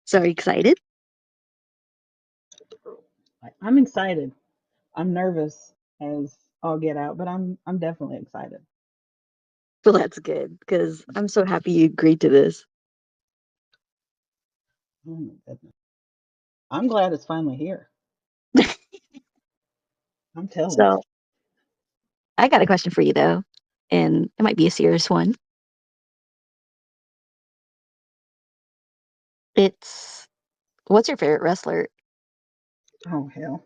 So are you excited? I'm excited. I'm nervous as all get out, but I'm definitely excited. Well, that's good because I'm so happy you agreed to this. Oh my goodness. I'm glad it's finally here. I'm telling you. So I got a question for you though, and it might be a serious one. It's what's your favorite wrestler? Oh hell.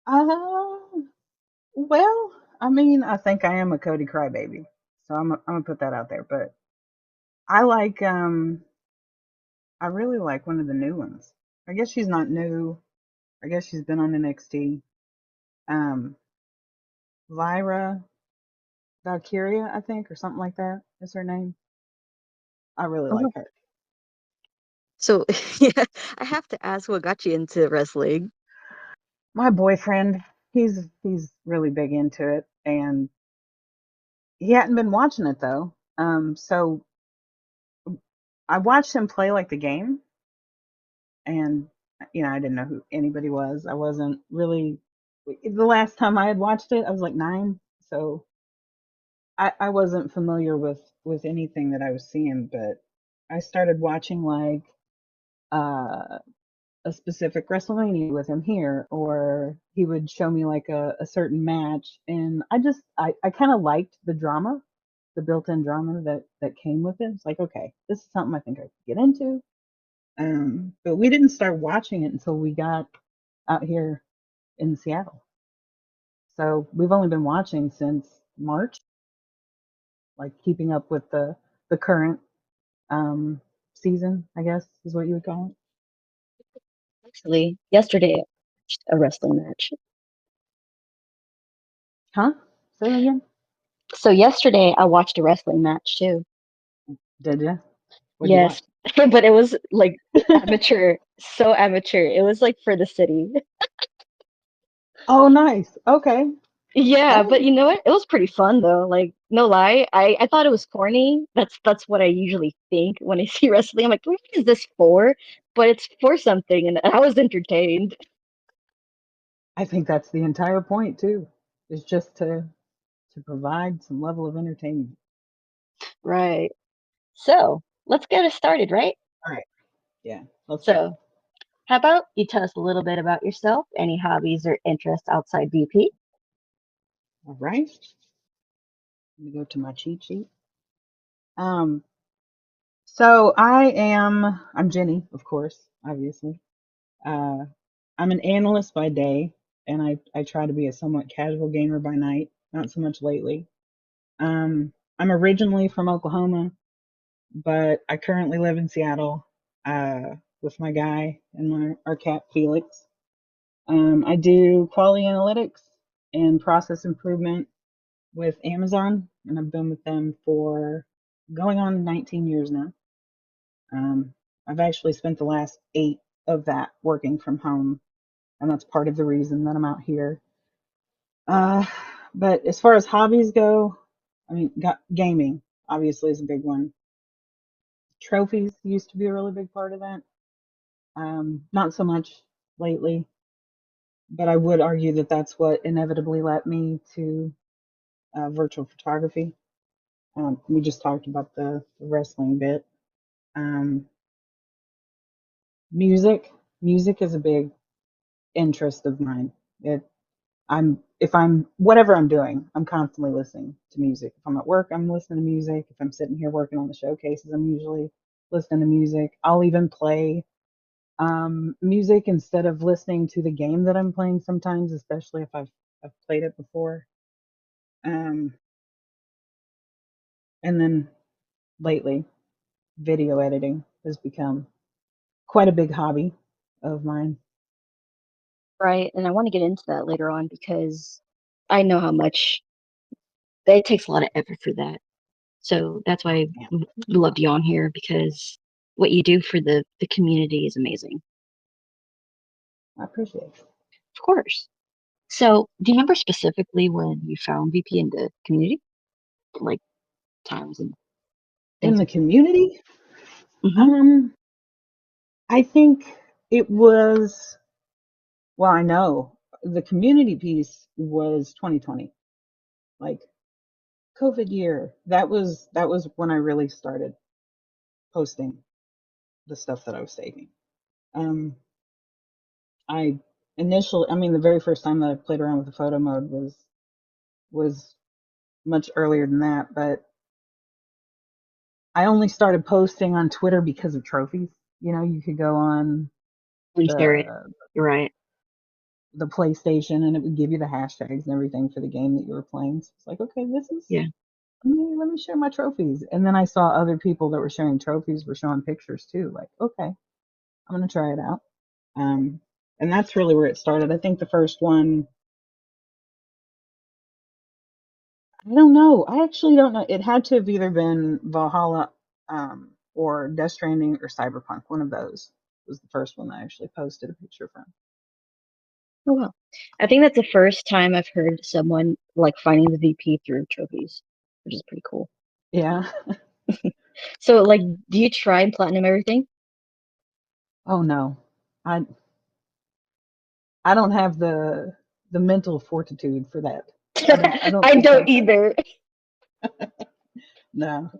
Uh, well, I mean, I think I am a Cody crybaby, so I'm gonna put that out there. But I like I really like one of the new ones. I guess she's not new. I guess she's been on NXT. Um, Lyra Valkyria, I think, or something like that is her name. I really Oh, like her. so yeah, I have to ask what got you into wrestling? My boyfriend, he's really big into it, and he hadn't been watching it though. So I watched him play like the game, and I didn't know who anybody was. I wasn't really the last time I had watched it, I was like 9, so I wasn't familiar with anything that I was seeing. But I started watching like uh a specific WrestleMania with him here, or he would show me like a certain match, and I kind of liked the drama, the built-in drama that came with it. It's like, okay, this is something I think I could get into. But we didn't start watching it until we got out here in Seattle. So we've only been watching since March, like keeping up with the current um season, I guess is what you would call it. Actually, yesterday I watched a wrestling match. Huh? Say that again? So yesterday I watched a wrestling match too. Did you? What'd you Yes, watch? but it was like amateur, so amateur. It was like for the city. Oh, nice. Okay. Yeah, That but you know what? It was pretty fun though. Like, no lie, I thought it was corny. That's what I usually think when I see wrestling. I'm like, what is this for? But it's for something, and I was entertained. I think that's the entire point too. Is just to provide some level of entertainment. Right. So let's get it started, right? All right. Yeah. Let's go. So, how about you tell us a little bit about yourself, any hobbies or interests outside VP? All right. Let me go to my cheat sheet. Um. So I'm Jenny, of course, obviously. Uh, I'm an analyst by day, and I try to be a somewhat casual gamer by night. Not so much lately. I'm originally from Oklahoma, but I currently live in Seattle with my guy and our cat Felix. I do quality analytics and process improvement with Amazon, and I've been with them for going on 19 years now. Um, I've actually spent the last 8 of that working from home, and that's part of the reason that I'm out here. Uh, but as far as hobbies go, I mean, gaming obviously is a big one. Trophies used to be a really big part of that. Not so much lately, but I would argue that that's what inevitably led me to virtual photography. We just talked about the wrestling bit. Um, music, music is a big interest of mine. It, if I'm whatever I'm doing, I'm constantly listening to music. If I'm at work, I'm listening to music. If I'm sitting here working on the showcases, I'm usually listening to music. I'll even play music instead of listening to the game that I'm playing sometimes, especially if I've played it before. Um, and then lately, video editing has become quite a big hobby of mine. Right. And I want to get into that later on because I know how much it takes a lot of effort for that. So that's why Yeah, I loved you on here because what you do for the community is amazing. I appreciate it. Of course. So, do you remember specifically when you found VP in the community? Like times and In things the like that? community, Hmm. Um, I think it was, well, I know the community piece was 2020, like COVID year. That was when I really started posting the stuff that I was taking. Um, I I mean, the very first time that I played around with the photo mode was much earlier than that, but I only started posting on Twitter because of trophies. You know, you could go on We share it. the You're right. the PlayStation and it would give you the hashtags and everything for the game that you were playing. So it's like, okay, this is Yeah. let me share my trophies. And then I saw other people that were sharing trophies were showing pictures too. Like, okay, I'm gonna try it out. Um, and that's really where it started. I think the first one, I don't know. I actually don't know. It had to have either been Valhalla, or Death Stranding or Cyberpunk. One of those was the first one that I actually posted a picture from. Oh well. I think that's the first time I've heard someone like finding the VP through trophies, which is pretty cool. Yeah. So like, do you try and platinum everything? Oh no. I I don't have the mental fortitude for that. I don't I think don't I either. no.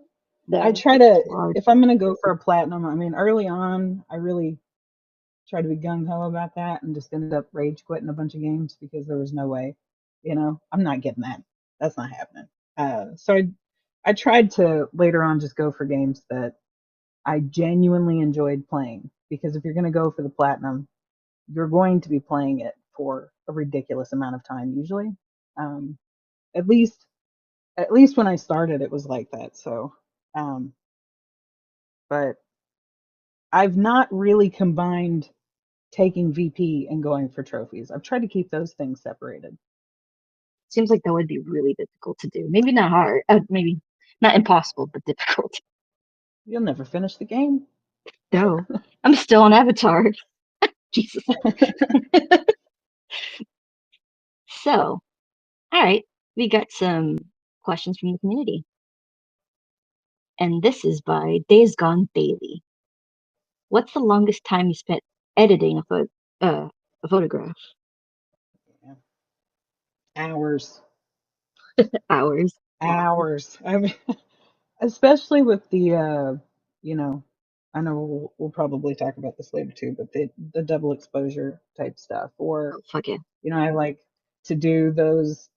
I No, try it's to hard. if I'm gonna go for a platinum, I mean early on I really tried to be gung ho about that and just ended up rage quitting a bunch of games because there was no way. I'm not getting that. That's not happening. So I tried to later on just go for games that I genuinely enjoyed playing because if you're gonna go for the platinum, you're going to be playing it for a ridiculous amount of time usually. Um, at least at least when I started, it was like that. So, um, but I've not really combined taking VP and going for trophies. I've tried to keep those things separated. Seems like that would be really difficult to do. Maybe not hard. Maybe not impossible, but difficult. You'll never finish the game. No, I'm still on Avatar. Jesus. So, all right, we got some questions from the community, and this is by Days Gone Daily. What's the longest time you spent editing uh, a photograph? Yeah. Hours, Hours. hours. I mean, especially with you know, I know we'll probably talk about this later too, but the double exposure type stuff, or Oh, fuck it. I like to do those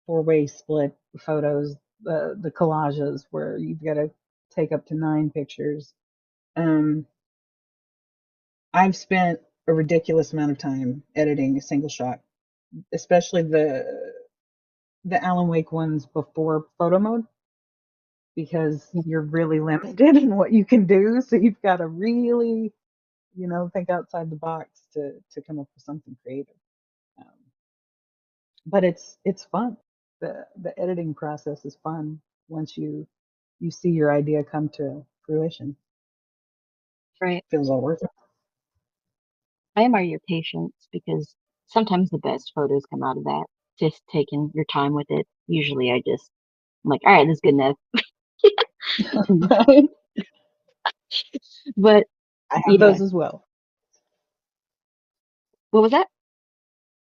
four-way split photos, the collages where you've got to take up to 9 pictures. Um, I've spent a ridiculous amount of time editing a single shot, especially the Alan Wake ones before photo mode, because you're really limited in what you can do. So you've got to really, think outside the box to come up with something creative. Um, but it's fun. The editing process is fun once you see your idea come to fruition. Right. Feels all worth it. I admire your patience because sometimes the best photos come out of that. Just taking your time with it. Usually I'm like, all right, this is good enough. Right? But I have yeah, those as well. what was that?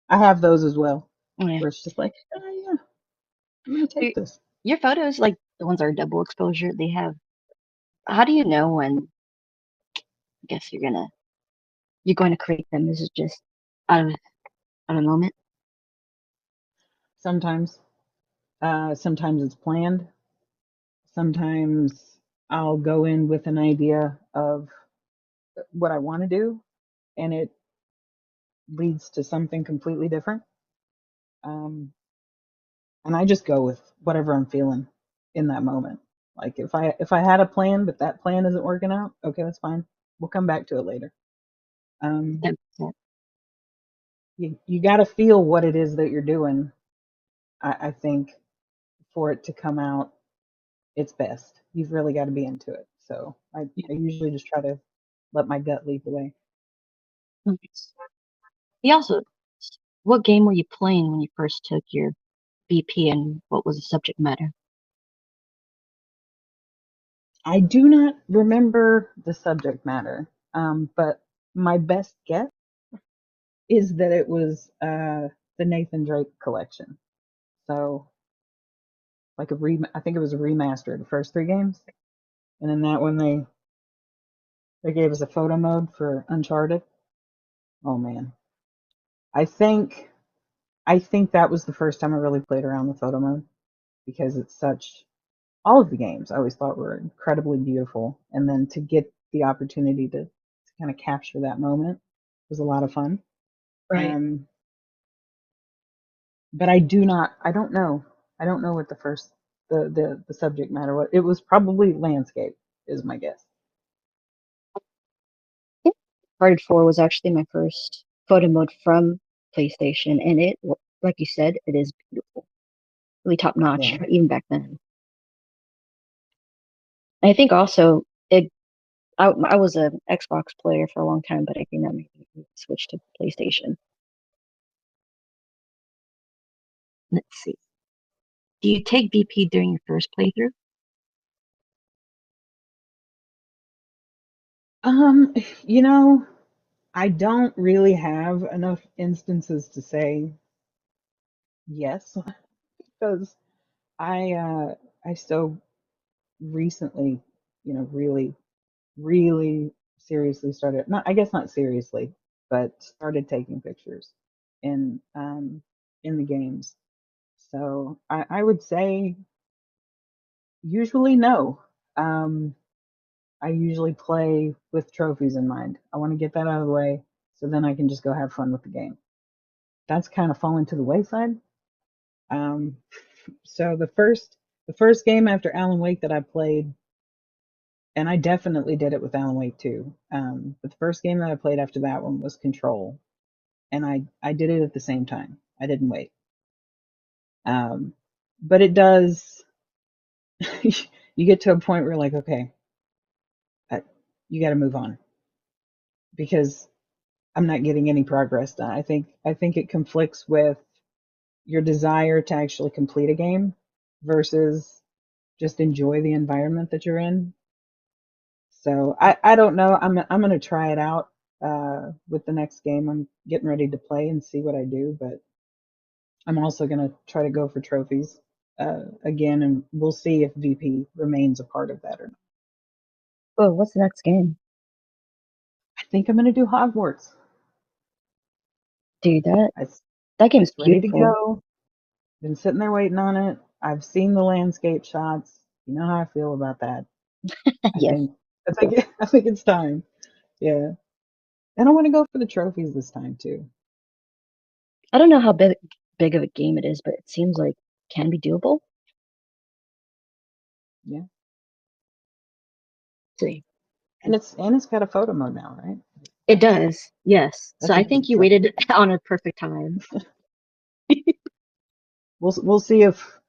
I have those as well, Oh, yeah. where it's just like, oh yeah, I'm gonna Your, take this. your photos, like the ones that are double exposure, they have, how do you know when, I guess you're going to create them? Is it just out of, out of a moment? Sometimes, sometimes it's planned. Sometimes I'll go in with an idea of what I want to do, and it leads to something completely different. Um, and I just go with whatever I'm feeling in that moment. Like if I had a plan, but that plan isn't working out, okay, that's fine. We'll come back to it later. Um, That you got to feel what it is that you're doing. I think for it to come out its best, you've really got to be into it. So I usually just try to let my gut lead the way. nice. He also, what game were you playing when you first took your BP and what was the subject matter? I do not remember the subject matter, but my best guess is that it was the Nathan Drake collection. So like I think it was a remaster of the first three games, and in that one they gave us a photo mode for Uncharted. Oh man, I think I think that was the first time I really played around with photo mode because it's such all of the games I always thought were incredibly beautiful, and then to get the opportunity to kind of capture that moment was a lot of fun. Right. Um, but I don't know what the first the subject matter was. It was probably landscape, is my guess. Yeah. Uncharted 4 was actually my first photo mode from PlayStation, and like you said, it is beautiful, really top notch, Yeah. even back then. And I think also I was an Xbox player for a long time, but I think that made me switch to PlayStation. Let's see. Do you take BP during your first playthrough? Um, you know, I don't really have enough instances to say yes because I so recently, really really seriously started, not I guess not seriously, but started taking pictures in in the games. So I would say usually no. Um I usually play with trophies in mind. I want to get that out of the way so then I can just go have fun with the game. That's kind of fallen to the wayside. Um so the first game after Alan Wake that I played, and I definitely did it with Alan Wake too. But the first game that I played after that one was Control, and I did it at the same time. I didn't wait. Um, but it does. You get to a point where you're like, okay, I, you got to move on because I'm not getting any progress done. I think it conflicts with your desire to actually complete a game versus just enjoy the environment that you're in. So I don't know. I'm gonna try it out with the next game. I'm getting ready to play and see what I do, but I'm also gonna try to go for trophies again, and we'll see if VP remains a part of that or not. Oh, what's the next game? I think I'm gonna do Hogwarts. Dude, that It's that game's it's ready to beautiful. go. Been sitting there waiting on it. I've seen the landscape shots. You know how I feel about that. I Yes. think I think it's time. Yeah, and I want to go for the trophies this time too. I don't know how big of a game it is, but it seems like it can be doable. Yeah, Let's see. and it's got a photo mode now, right? It does, yes. So That's a I big think you plus. waited on a perfect time. We'll see if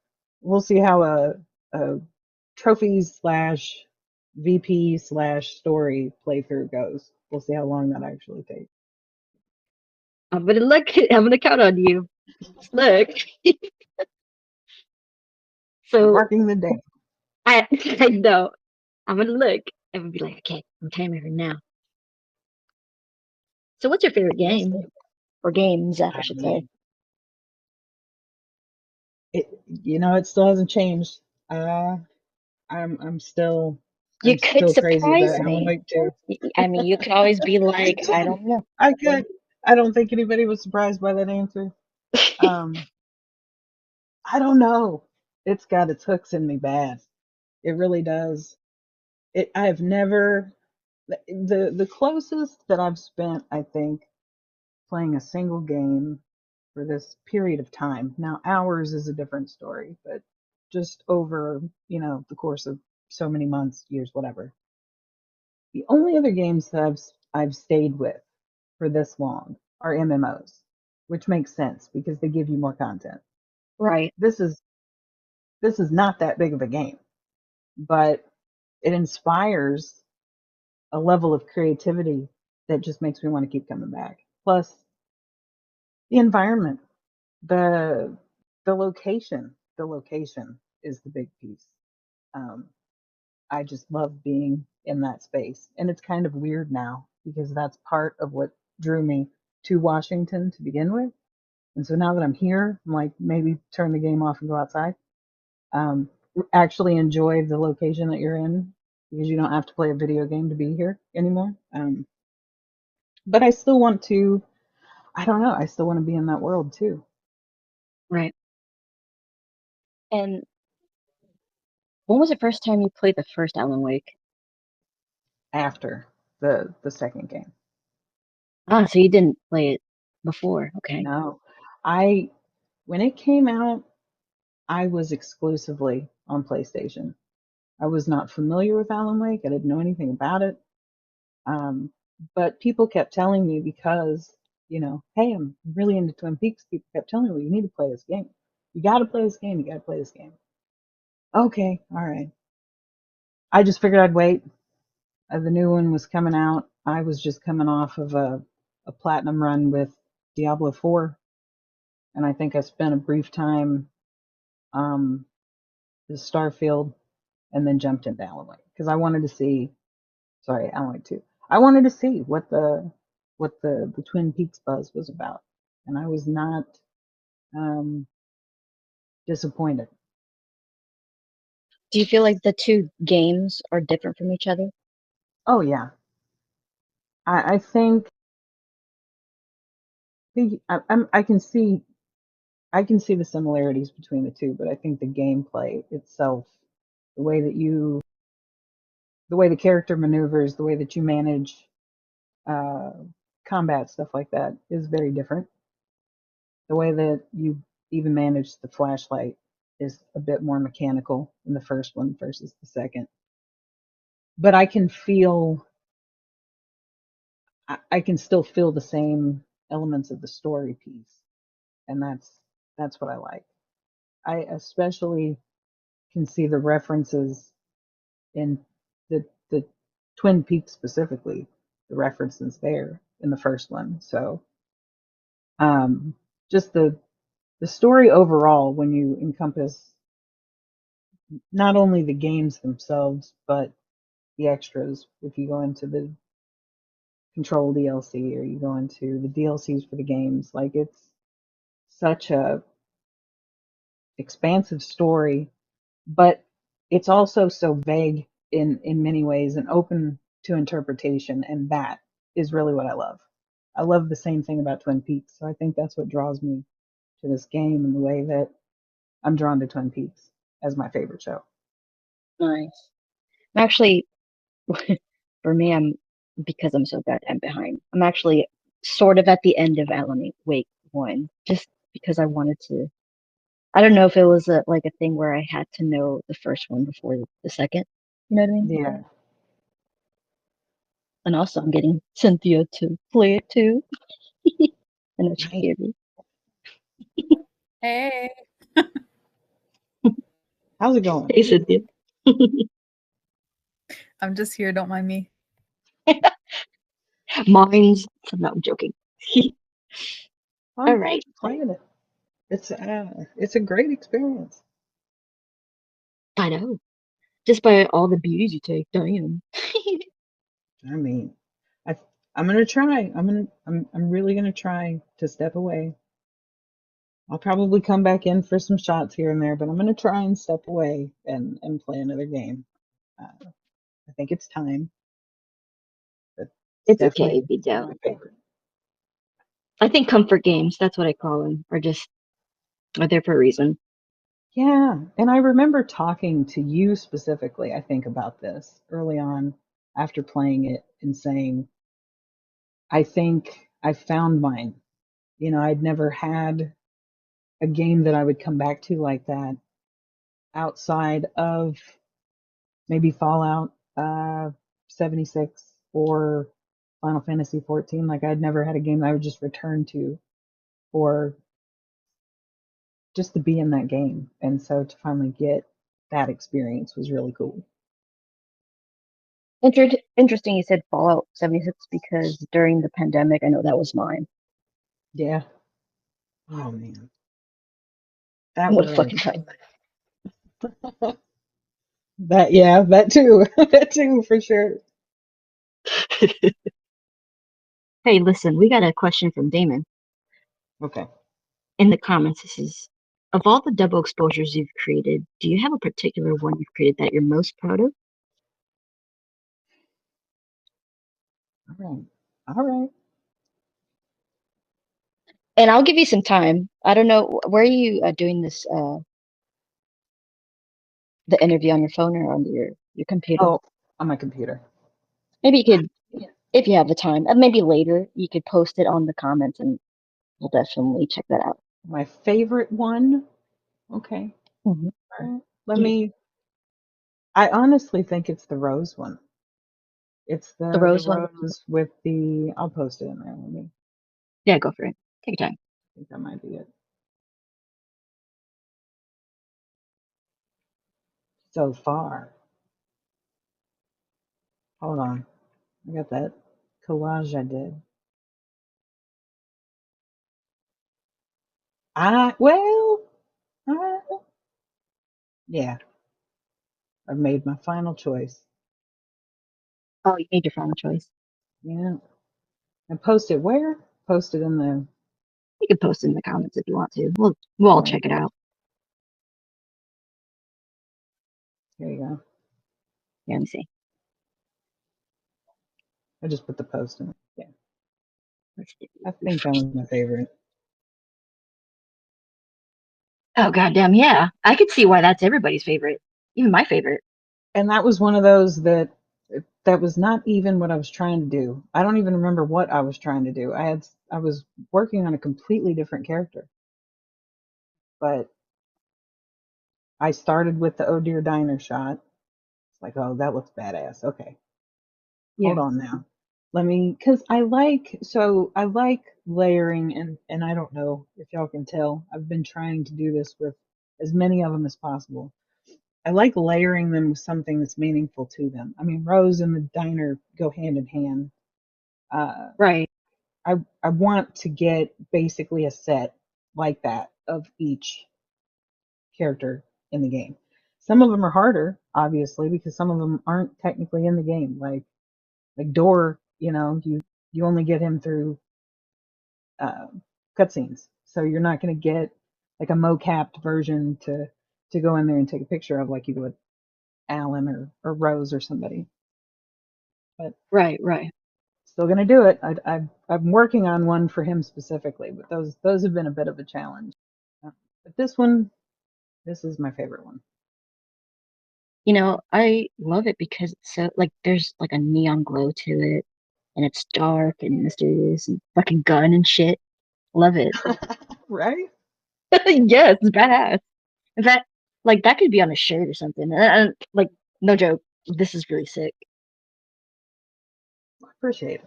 we'll see how a trophies slash VP slash story playthrough goes. We'll see how long that actually takes. I'm gonna look. I'm gonna count on you. Look. So Marking the day. I I know. I'm gonna look and we'll be like, okay, I'm timing her now. So what's your favorite We'll game? see. Or games, I I should say. mean, it it still hasn't changed. Uh, I'm still You I'm could still crazy surprise about Alan me. Wake 2. I mean, you could always be like, I don't know. I could. I don't think anybody was surprised by that answer. Um, I don't know. It's got its hooks in me bad. It really does. I have never the closest that I've spent, I think, playing a single game for this period of time. Now, hours is a different story, but just over, the course of so many months, years, whatever. The only other games that I've stayed with for this long are MMOs, which makes sense because they give you more content. Right. This is this is not that big of a game, but it inspires a level of creativity that just makes me want to keep coming back. Plus, the environment, the the location is the big piece. Um, I just love being in that space. And it's kind of weird now because that's part of what drew me to Washington to begin with. And so now that I'm here, I'm like, maybe turn the game off and go outside. Um, Actually enjoy the location that you're in because you don't have to play a video game to be here anymore. But I still want to, I don't know, I still want to be in that world too. Right. And when was the first time you played the first Alan Wake? After the second game. Ah, so you didn't play it before. Okay. No, I when it came out, I was exclusively on PlayStation. I was not familiar with Alan Wake. I didn't know anything about it. Um, but people kept telling me because, hey, I'm really into Twin Peaks. People kept telling me, well, you need to play this game. You got to play this game. You got to play this game. Okay, all right. I just figured I'd wait. The new one was coming out. I was just coming off of a platinum run with Diablo 4, and I think I spent a brief time um, with Starfield, and then jumped into Alan Wake because I wanted to see. Sorry, Alan Wake 2. I wanted to see what the Twin Peaks buzz was about, and I was not um, disappointed. Do you feel like the two games are different from each other? Oh yeah, I think I can see the similarities between the two, but I think the gameplay itself, the way that you, the way the character maneuvers, the way that you manage uh, combat stuff like that is very different. The way that you even manage the flashlight is a bit more mechanical in the first one versus the second. But I can still feel the same elements of the story piece, and that's what I like. I especially can see the references in the Twin Peaks specifically, the references there in the first one. So um, just the story overall, when you encompass not only the games themselves but the extras, if you go into the Control DLC or you go into the DLCs for the games, like it's such a expansive story, but it's also so vague in many ways and open to interpretation, and that is really what I love. I love the same thing about Twin Peaks, so I think that's what draws me to this game and the way that I'm drawn to Twin Peaks as my favorite show. Nice. I'm actually, for me, because I'm so bad, I'm behind. I'm actually sort of at the end of Alan Wake 1, just because I wanted to. I don't know if it was like a thing where I had to know the first one before the second. You know what I mean? Yeah, And also, I'm getting Cynthia to play it too. I know she right. hear me. Hey, How's it going? Hey, Cynthia. I'm just here. Don't mind me. Mine's. No, I'm joking. All I'm glad right. you're playing it. It's a great experience. I know. Just by all the beauties you take, damn. I mean, I I'm gonna try. I'm really gonna try to step away. I'll probably come back in for some shots here and there, but I'm gonna try and step away and play another game. I think it's time, but it's It's okay definitely if you my don't. favorite. I think comfort games, that's what I call them, are there for a reason. Yeah, and I remember talking to you specifically, I think, about this early on after playing it and saying, I think I found mine. I'd never had a game that I would come back to like that outside of maybe Fallout 76 or Final Fantasy 14. Like I'd never had a game I would just return to or just to be in that game. And so to finally get that experience was really cool. Interesting you said Fallout 76 because during the pandemic, I know that was mine. Yeah. Oh man, that What a was fucking time. That, yeah, that too. That too, for sure. Hey, listen, we got a question from Damon Okay. in the comments. This is, of all the double exposures you've created, do you have a particular one you've created that you're most proud of? All right. All right. And I'll give you some time. I don't know, where are you doing this, the interview on your phone or on your computer? Oh, on my computer. Maybe you could, if you have the time, maybe later you could post it on the comments and we'll definitely check that out. My favorite one. Okay. Mhm. All right. Let Yeah, me. I honestly think it's the rose one. It's the the rose one? rose with the. I'll post it in there. Let me. Yeah, go for it. Take your time. I think that might be it. So far. Hold on. I got that collage I did. Well, I, yeah, I've made my final choice. Oh, you made your final choice. Yeah. And post it where? Post it in the. You can post it in the comments if you want to. We'll All all right. check it out. Here you go. Yeah, let me see. I just put the post in. Yeah. Let's see. I think that was my favorite. Oh, goddamn, yeah. I could see why that's everybody's favorite. Even my favorite. And that was one of those that was not even what I was trying to do. I don't even remember what I was trying to do. I was working on a completely different character, but I started with the Oh Dear Diner shot. It's like, oh, that looks badass. Okay, hold Yeah, on now. Let me, because I like layering, and I don't know if y'all can tell. I've been trying to do this with as many of them as possible. I like layering them with something that's meaningful to them. I mean, Rose and the diner go hand in hand. Uh, right, I want to get basically a set like that of each character in the game. Some of them are harder, obviously, because some of them aren't technically in the game. Like Door, you only get him through uh, cutscenes, so you're not going to get like a mocapped version to go in there and take a picture of like you would Alan or Rose or somebody. But right. still gonna do it. I'm working on one for him specifically, but those have been a bit of a challenge. But this is my favorite one. You know, I love it because it's so, like, there's like a neon glow to it, and it's dark and mysterious and fucking gun and shit. Love it. Right? Yes, it's badass. In fact, like, that could be on a shirt or something. Like, no joke, this is really sick. I appreciate it.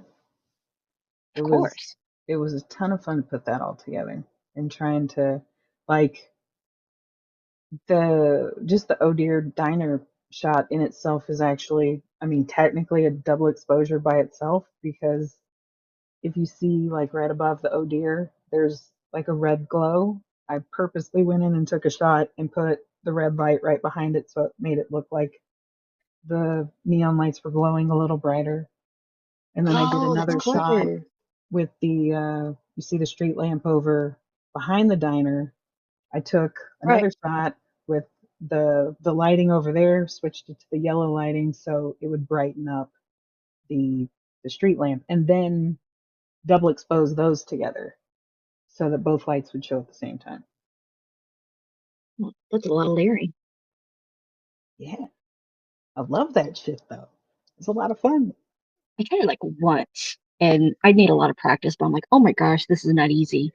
It Of was course. it was a ton of fun to put that all together and trying to like the Oh Dear Diner shot in itself is actually, I mean, technically a double exposure by itself because if you see like right above the Oh Dear, there's like a red glow. I purposely went in and took a shot and put the red light right behind it so it made it look like the neon lights were glowing a little brighter. And then I did Oh, that's another shot clever. with you see the street lamp over behind the diner. I took Right, another shot with the lighting over there, switched it to the yellow lighting so it would brighten up the the street lamp, and then double expose those together so that both lights would show at the same time. that's a lot of layering. Yeah, I love that shit though. It's a lot of fun. I tried it like once, and I need a lot of practice, but I'm like, oh my gosh, this is not easy.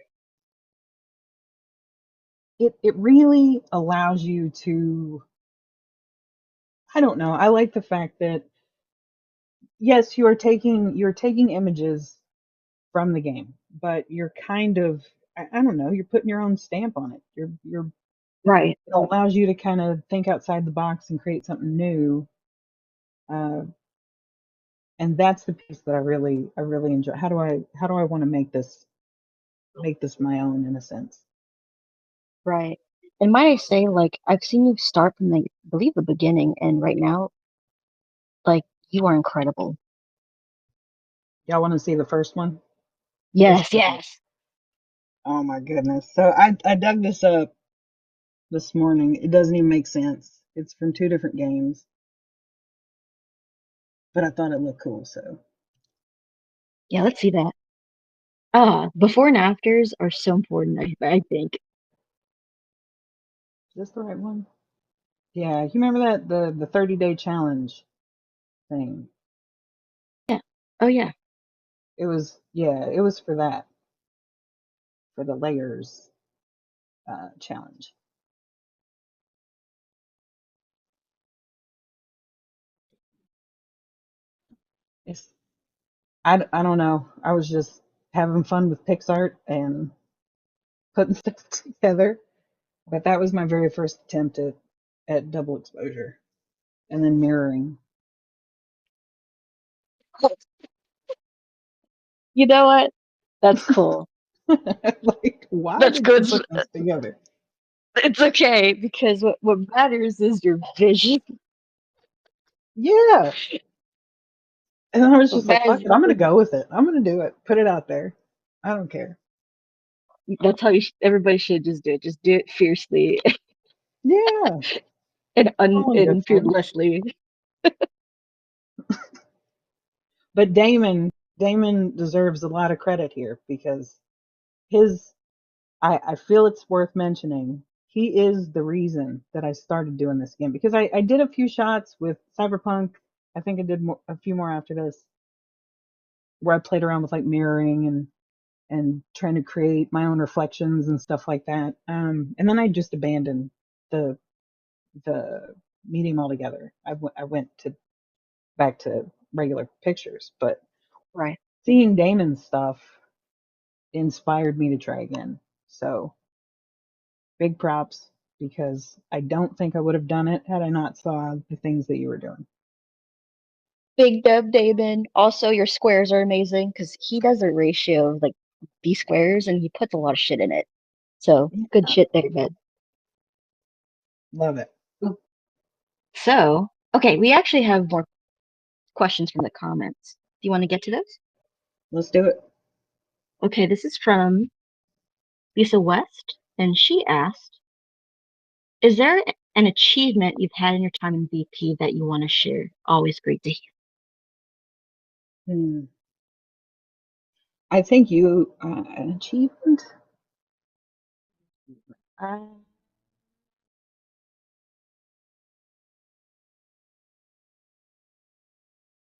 It really allows you to, I don't know. I like the fact that yes, you're taking images from the game, but you're kind of, I don't know, you're putting your own stamp on it. Right, It allows you to kind of think outside the box and create something new. Uh, and that's the piece that I really enjoy. How do I want to make this my own in a sense? right. And might I say, like, I've seen you start from the, I believe, the beginning, and right now, like, you are incredible. Y'all want to see the first one? It's Yes, pretty. yes. Oh my goodness. So I dug this up this morning. It doesn't even make sense. It's from two different games, but I thought it looked cool. So Yeah, let's see that. Before and afters are so important, I think. is this the right one? Yeah, you remember that the 30-day challenge thing? Yeah. Oh, yeah. It was for that, for the layers challenge. It's I don't know. I was just having fun with PixArt and putting stuff together. But that was my very first attempt at double exposure and then mirroring. You know what? That's cool. Like, why That's did you good. put this together? It's okay because what matters is your vision. Yeah. And I was What just like, matters fuck it, I'm gonna go with it. I'm gonna do it. Put it out there. I don't care. That's how everybody should just do it. Just do it fiercely Yeah. All and different. fearlessly. But Damon deserves a lot of credit here because his I feel it's worth mentioning. He is the reason that I started doing this again because I did a few shots with Cyberpunk. I think I did a few more after this where I played around with like mirroring and trying to create my own reflections and stuff like that. And then I just abandoned the the medium altogether. I went to back to regular pictures, but Right. seeing Damon's stuff inspired me to try again. So big props because I don't think I would have done it had I not saw the things that you were doing. Big Dub Damon. Also, your squares are amazing because he does a ratio of like B squares and he puts a lot of shit in it. So good Yeah, shit there, man. love it. So, okay, we actually have more questions from the comments. Do you want to get to those? Let's do it. Okay, this is from Lisa West, and she asked, is there an achievement you've had in your time in VP that you want to share? Always great to hear. Hmm. I think you an achievement. Uh,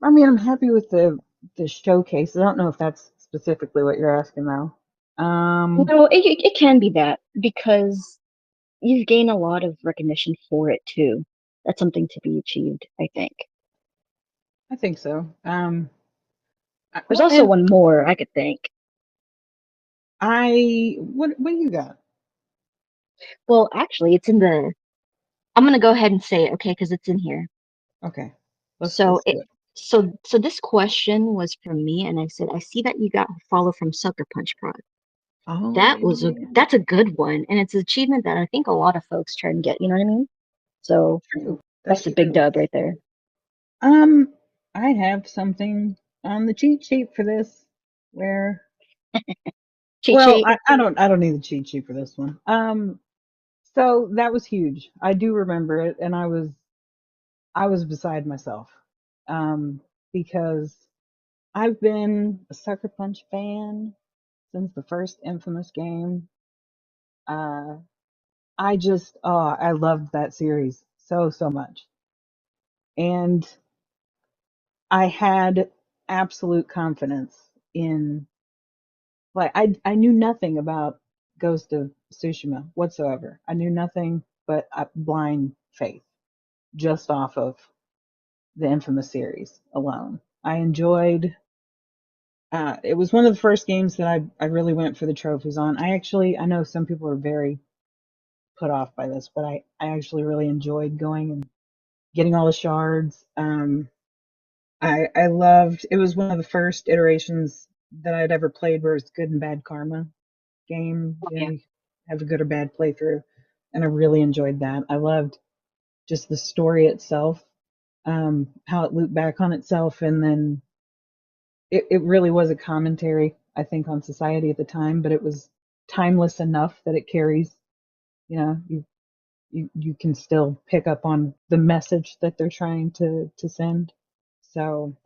I mean, I'm happy with the showcase. I don't know if that's specifically what you're asking though. No, it can be that because you've gained a lot of recognition for it too. That's something to be achieved, I think. I think so. There's Well, also and one more I could think. what do you got? Well, actually, it's in the. I'm gonna go ahead and say it, okay, because it's in here. Okay, So let's it. do it. So this question was from me, and I said, I see that you got a follow from Sucker Punch Prod. Oh yeah, That's a good one, and it's an achievement that I think a lot of folks try and get. You know what I mean? So true. that's That's a big true. dub right there. Um, I have something on the cheat sheet for this where, Cheat well, sheet. I don't need the cheat sheet for this one. So that was huge. I do remember it, and I was beside myself. Because I've been a Sucker Punch fan since the first Infamous game. Uh, I loved that series so much, and I had absolute confidence in like I knew nothing about Ghost of Tsushima whatsoever. I knew nothing but blind faith just off of the Infamous series alone. I enjoyed. It was one of the first games that I really went for the trophies on. I know some people are very put off by this, but I actually really enjoyed going and getting all the shards. I loved. It was one of the first iterations that I'd ever played where it's good and bad karma game. Oh, You know, yeah. you have a good or bad playthrough. and I really enjoyed that. I loved just the story itself, how it looped back on itself, and then it really was a commentary, I think, on society at the time, but it was timeless enough that it carries. You know, you can still pick up on the message that they're trying to send. So,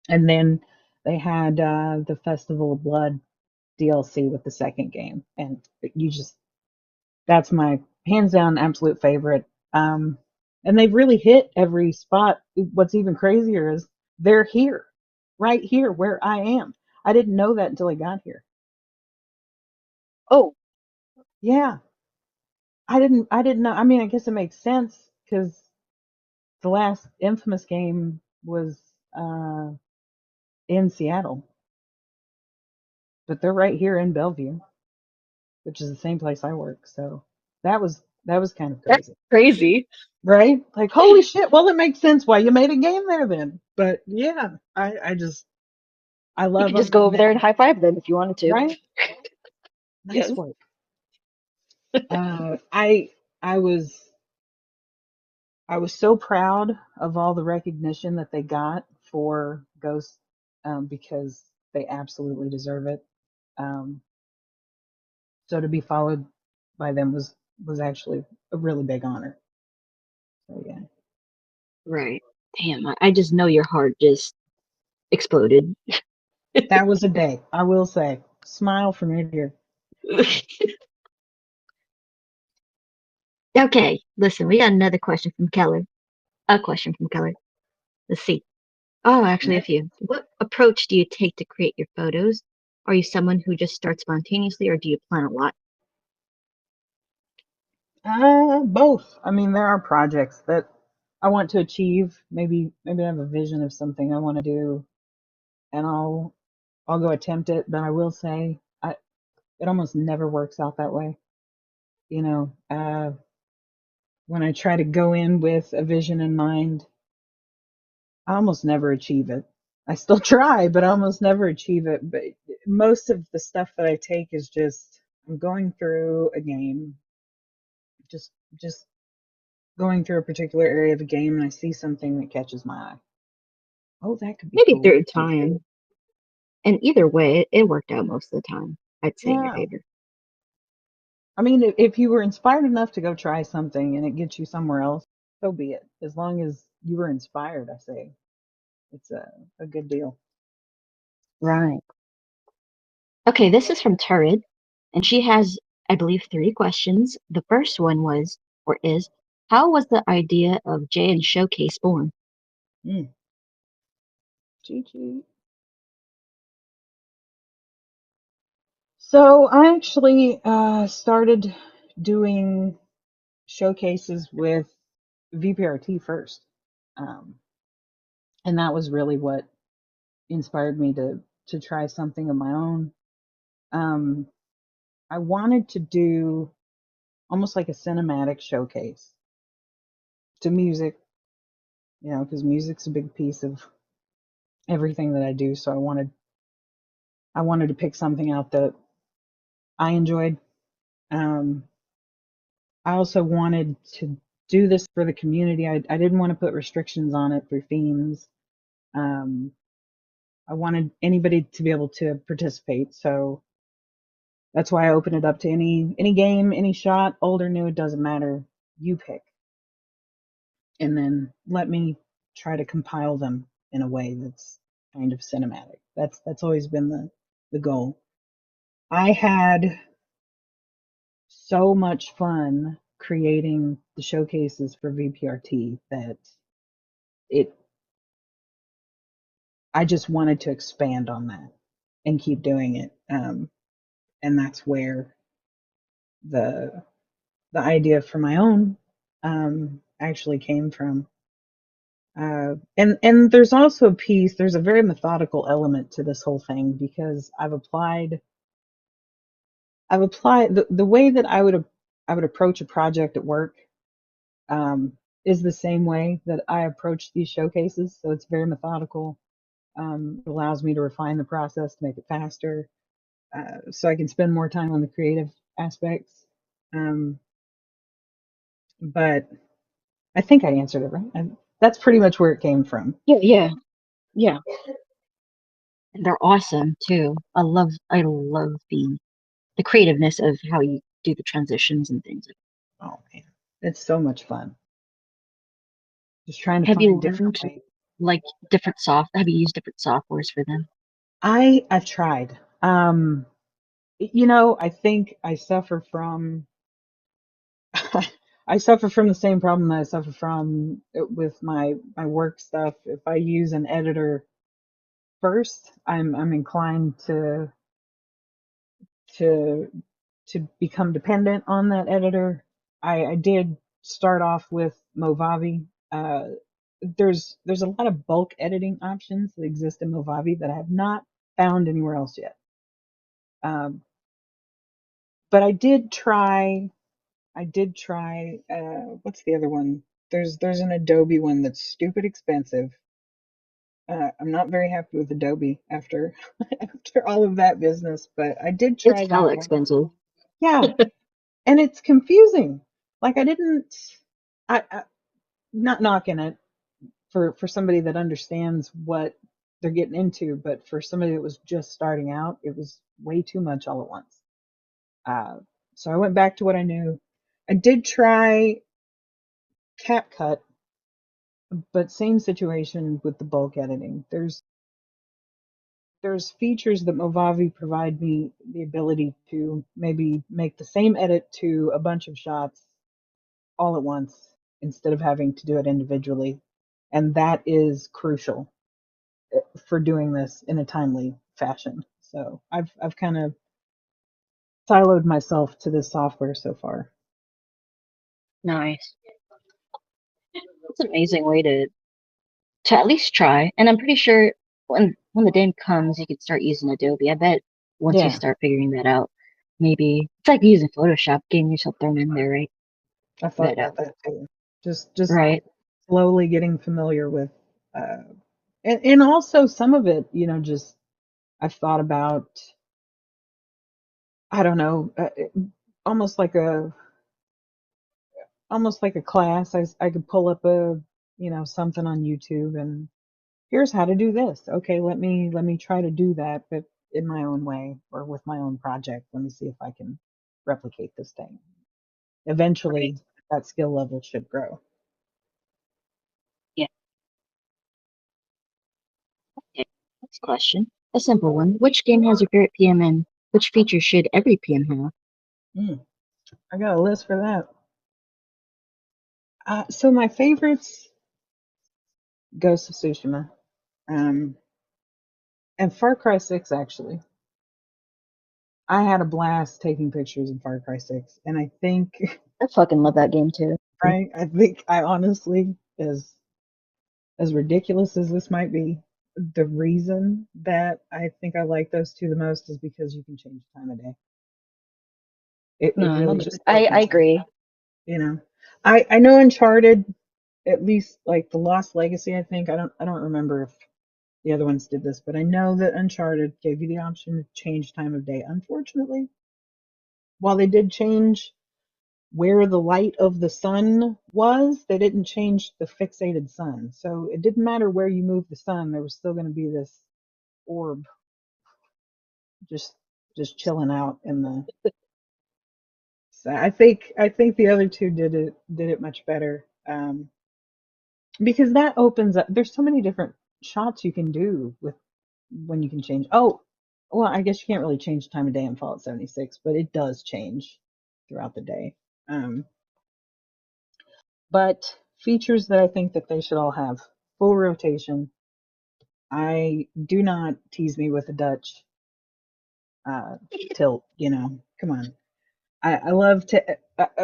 and then they had the Festival of Blood DLC with the second game, and you just that's my hands down absolute favorite. Um, and they've really hit every spot. What's even crazier is they're here, right here where I am. I didn't know that until I got here. Oh, Yeah, I didn't know. I mean, I guess it makes sense because the last Infamous game was uh, in Seattle, but they're right here in Bellevue, which is the same place I work. So that was kind of that's crazy. crazy. Right? Like, holy shit. Well, it makes sense why you made a game there then. But yeah, I just, I You love could just them. go And over there and then, high five them if you wanted to. right? Nice Yes. work. Uh, I, I was, I was so proud of all the recognition that they got for Ghost, because they absolutely deserve it. Um, so to be followed by them was actually a really big honor. So yeah, Right. Damn, I just know your heart just exploded. that was a day. I will say, smile from ear to ear. Okay, listen, we got another question from Keller. A question from Keller. Let's see. Oh, actually, a few. What approach do you take to create your photos? Are you someone who just starts spontaneously, or do you plan a lot? Both. I mean, there are projects that I want to achieve. Maybe I have a vision of something I want to do, and I'll go attempt it. But I will say, it almost never works out that way. You know, when I try to go in with a vision in mind, I almost never achieve it. I still try, but I almost never achieve it. But most of the stuff that I take is just I'm going through a game, just going through a particular area of a game, and I see something that catches my eye. Oh, that could be Maybe cool. through time. And either way, it worked out most of the time. I'd say in your Yeah. favor. I mean, if you were inspired enough to go try something and it gets you somewhere else, so be it. As long as you were inspired, I say it's a good deal. Right. Okay, this is from Turid, and she has, I believe, three questions. The first one was, or is, how was the idea of Jay and Showcase born? Mm. GG. So I actually started doing showcases with VPRT first, um, and that was really what inspired me to try something of my own. Um, I wanted to do almost like a cinematic showcase to music, you know, because music's a big piece of everything that I do. So I wanted to pick something out that I enjoyed. Um, I also wanted to do this for the community. I didn't want to put restrictions on it through themes. Um, I wanted anybody to be able to participate. So that's why I open it up to any game, any shot, old or new, it doesn't matter. You pick, and then let me try to compile them in a way that's kind of cinematic. That's always been the goal. I had so much fun creating the showcases for VPRT that it I just wanted to expand on that and keep doing it. And that's where the the idea for my own actually came from. And there's also a piece. There's a very methodical element to this whole thing because I've applied the way that I would approach a project at work um, is the same way that I approach these showcases. So it's very methodical. It allows me to refine the process to make it faster, so I can spend more time on the creative aspects. Um, but I think I answered it right. And that's pretty much where it came from. Yeah, yeah, yeah. And they're awesome too. I love the creativeness of how you do the transitions and things. Oh man, it's so much fun. Just trying to Have you find different learned ways. like have you used different softwares for them? I've tried. I think I suffer from I suffer from the same problem that I suffer from with my work stuff. If I use an editor first, I'm inclined to to become dependent on that editor. I did start off with Movavi. Uh, there's a lot of bulk editing options that exist in Movavi that I have not found anywhere else yet. Um, but I did try what's the other one? There's an Adobe one that's stupid expensive. I'm not very happy with Adobe after after all of that business, but I did It's try hella that one. expensive. Yeah, and it's confusing. Like I didn't I not knocking it for somebody that understands what they're getting into, but for somebody that was just starting out, it was way too much all at once. Uh, so I went back to what I knew. I did try CapCut, but same situation with the bulk editing. There's features that Movavi provide me the ability to maybe make the same edit to a bunch of shots all at once instead of having to do it individually. And that is crucial for doing this in a timely fashion. So I've kind of siloed myself to this software so far. Nice. It's an amazing way to at least try. And I'm pretty sure when the day comes, you can start using Adobe. I bet once you Yeah, start figuring that out, maybe it's like using Photoshop, getting yourself thrown in there, right? I thought But about that too. Just right, slowly getting familiar with uh and also some of it, just I've thought about I don't know, almost like a almost like a class. I could pull up something on YouTube and here's how to do this. Okay, let me try to do that, but in my own way or with my own project. Let me see if I can replicate this thing. right, Eventually, that skill level should grow. yeah. Okay. Next question, a simple one. Which game has your favorite PM and which feature should every PM have? Mm, I got a list for that. So my favorites, Ghost of Tsushima, um, and Far Cry 6 actually. I had a blast taking pictures in Far Cry 6, and I think, I fucking love that game too. right, I think I honestly, as ridiculous as this might be, the reason that I think I like those two the most is because you can change time of day. It No, really just I opens up, agree. you know. I know Uncharted, at least like the Lost Legacy, I think. I don't remember if the other ones did this, but I know that Uncharted gave you the option to change time of day. Unfortunately, while they did change where the light of the sun was, they didn't change the fixated sun. So it didn't matter where you moved the sun, there was still going to be this orb just just chilling out in the. So I think the other two did it much better, because that opens up. There's so many different shots you can do with when you can change. Oh, well, I guess you can't really change time of day in Fallout 76, but it does change throughout the day. Um, but features that I think that they should all have: full rotation. I do not tease me with a Dutch tilt. Come on. I love to.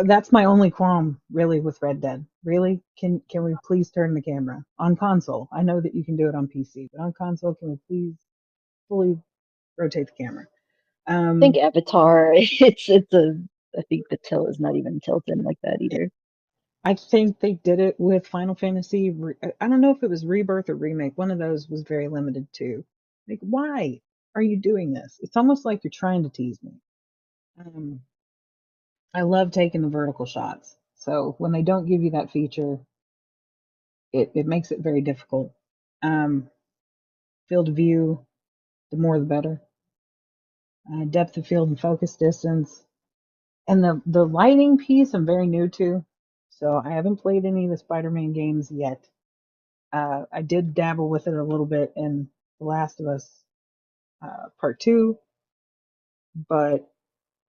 That's my only qualm really with Red Dead. Really, can we please turn the camera on console? I know that you can do it on PC, but on console, can we please fully rotate the camera? I think Um, Avatar, it's a I think the tilt is not even tilting like that either. I think they did it with Final Fantasy. I don't know if it was Rebirth or Remake. One of those was very limited too. Like, why are you doing this? It's almost like you're trying to tease me. Um, I love taking the vertical shots. So when they don't give you that feature, it makes it very difficult. Um, Field of view, the more the better. Depth of field and focus distance. And the lighting piece I'm very new to. So I haven't played any of the Spider-Man games yet. I did dabble with it a little bit in The Last of Us Part 2, but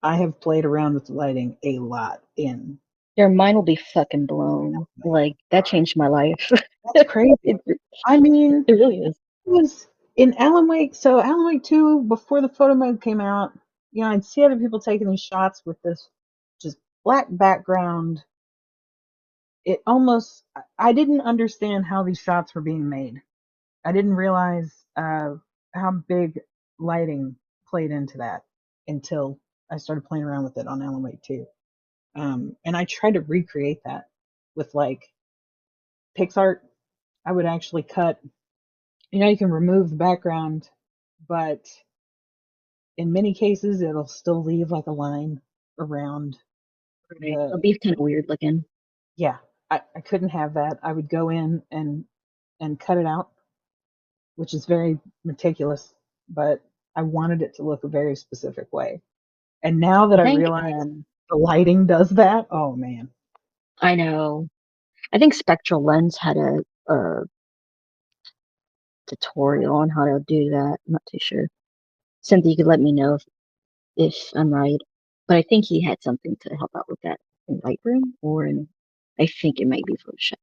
I have played around with the lighting a lot in. Your mind will be fucking blown. Like that changed my life. That's crazy. it, I mean, it really is. it was in Alan Wake. So Alan Wake 2, before the photo mode came out, I'd see other people taking these shots with this just black background. It almost, I didn't understand how these shots were being made. I didn't realize how big lighting played into that until I started playing around with it on Alan Wake 2. And I tried to recreate that with like PixArt. I would actually cut, you can remove the background, but in many cases it'll still leave like a line around Right. the, It'll be kind of weird looking. yeah, I couldn't have that. I would go in and cut it out, which is very meticulous, but I wanted it to look a very specific way. And now that I I think realize the lighting does that, oh man. I know. I think Spectral Lens had a tutorial on how to do that. I'm not too sure. Cynthia, you could let me know if I'm right. But I think he had something to help out with that in Lightroom or in, I think it might be Photoshop.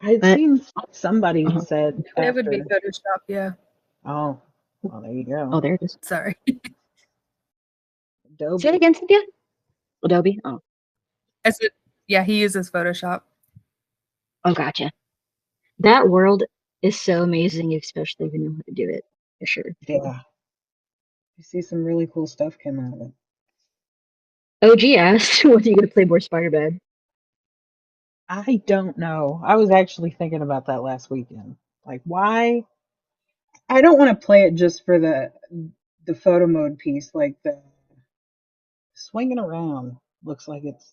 I had But seen somebody uh said It would be after, Photoshop, yeah. oh, well, there you oh, go. there it is. Sorry. Say it Adobe. again, Cynthia. Adobe. Oh, I said, yeah, he uses Photoshop. oh, gotcha. That world is so amazing, especially if you know how to do it. For sure. Yeah. You see some really cool stuff come out of it. OG asked, "When are you gonna play more Spider-Man?" I don't know. I was actually thinking about that last weekend. Like, why? I don't want to play it just for the photo mode piece. Like the swinging around looks like it's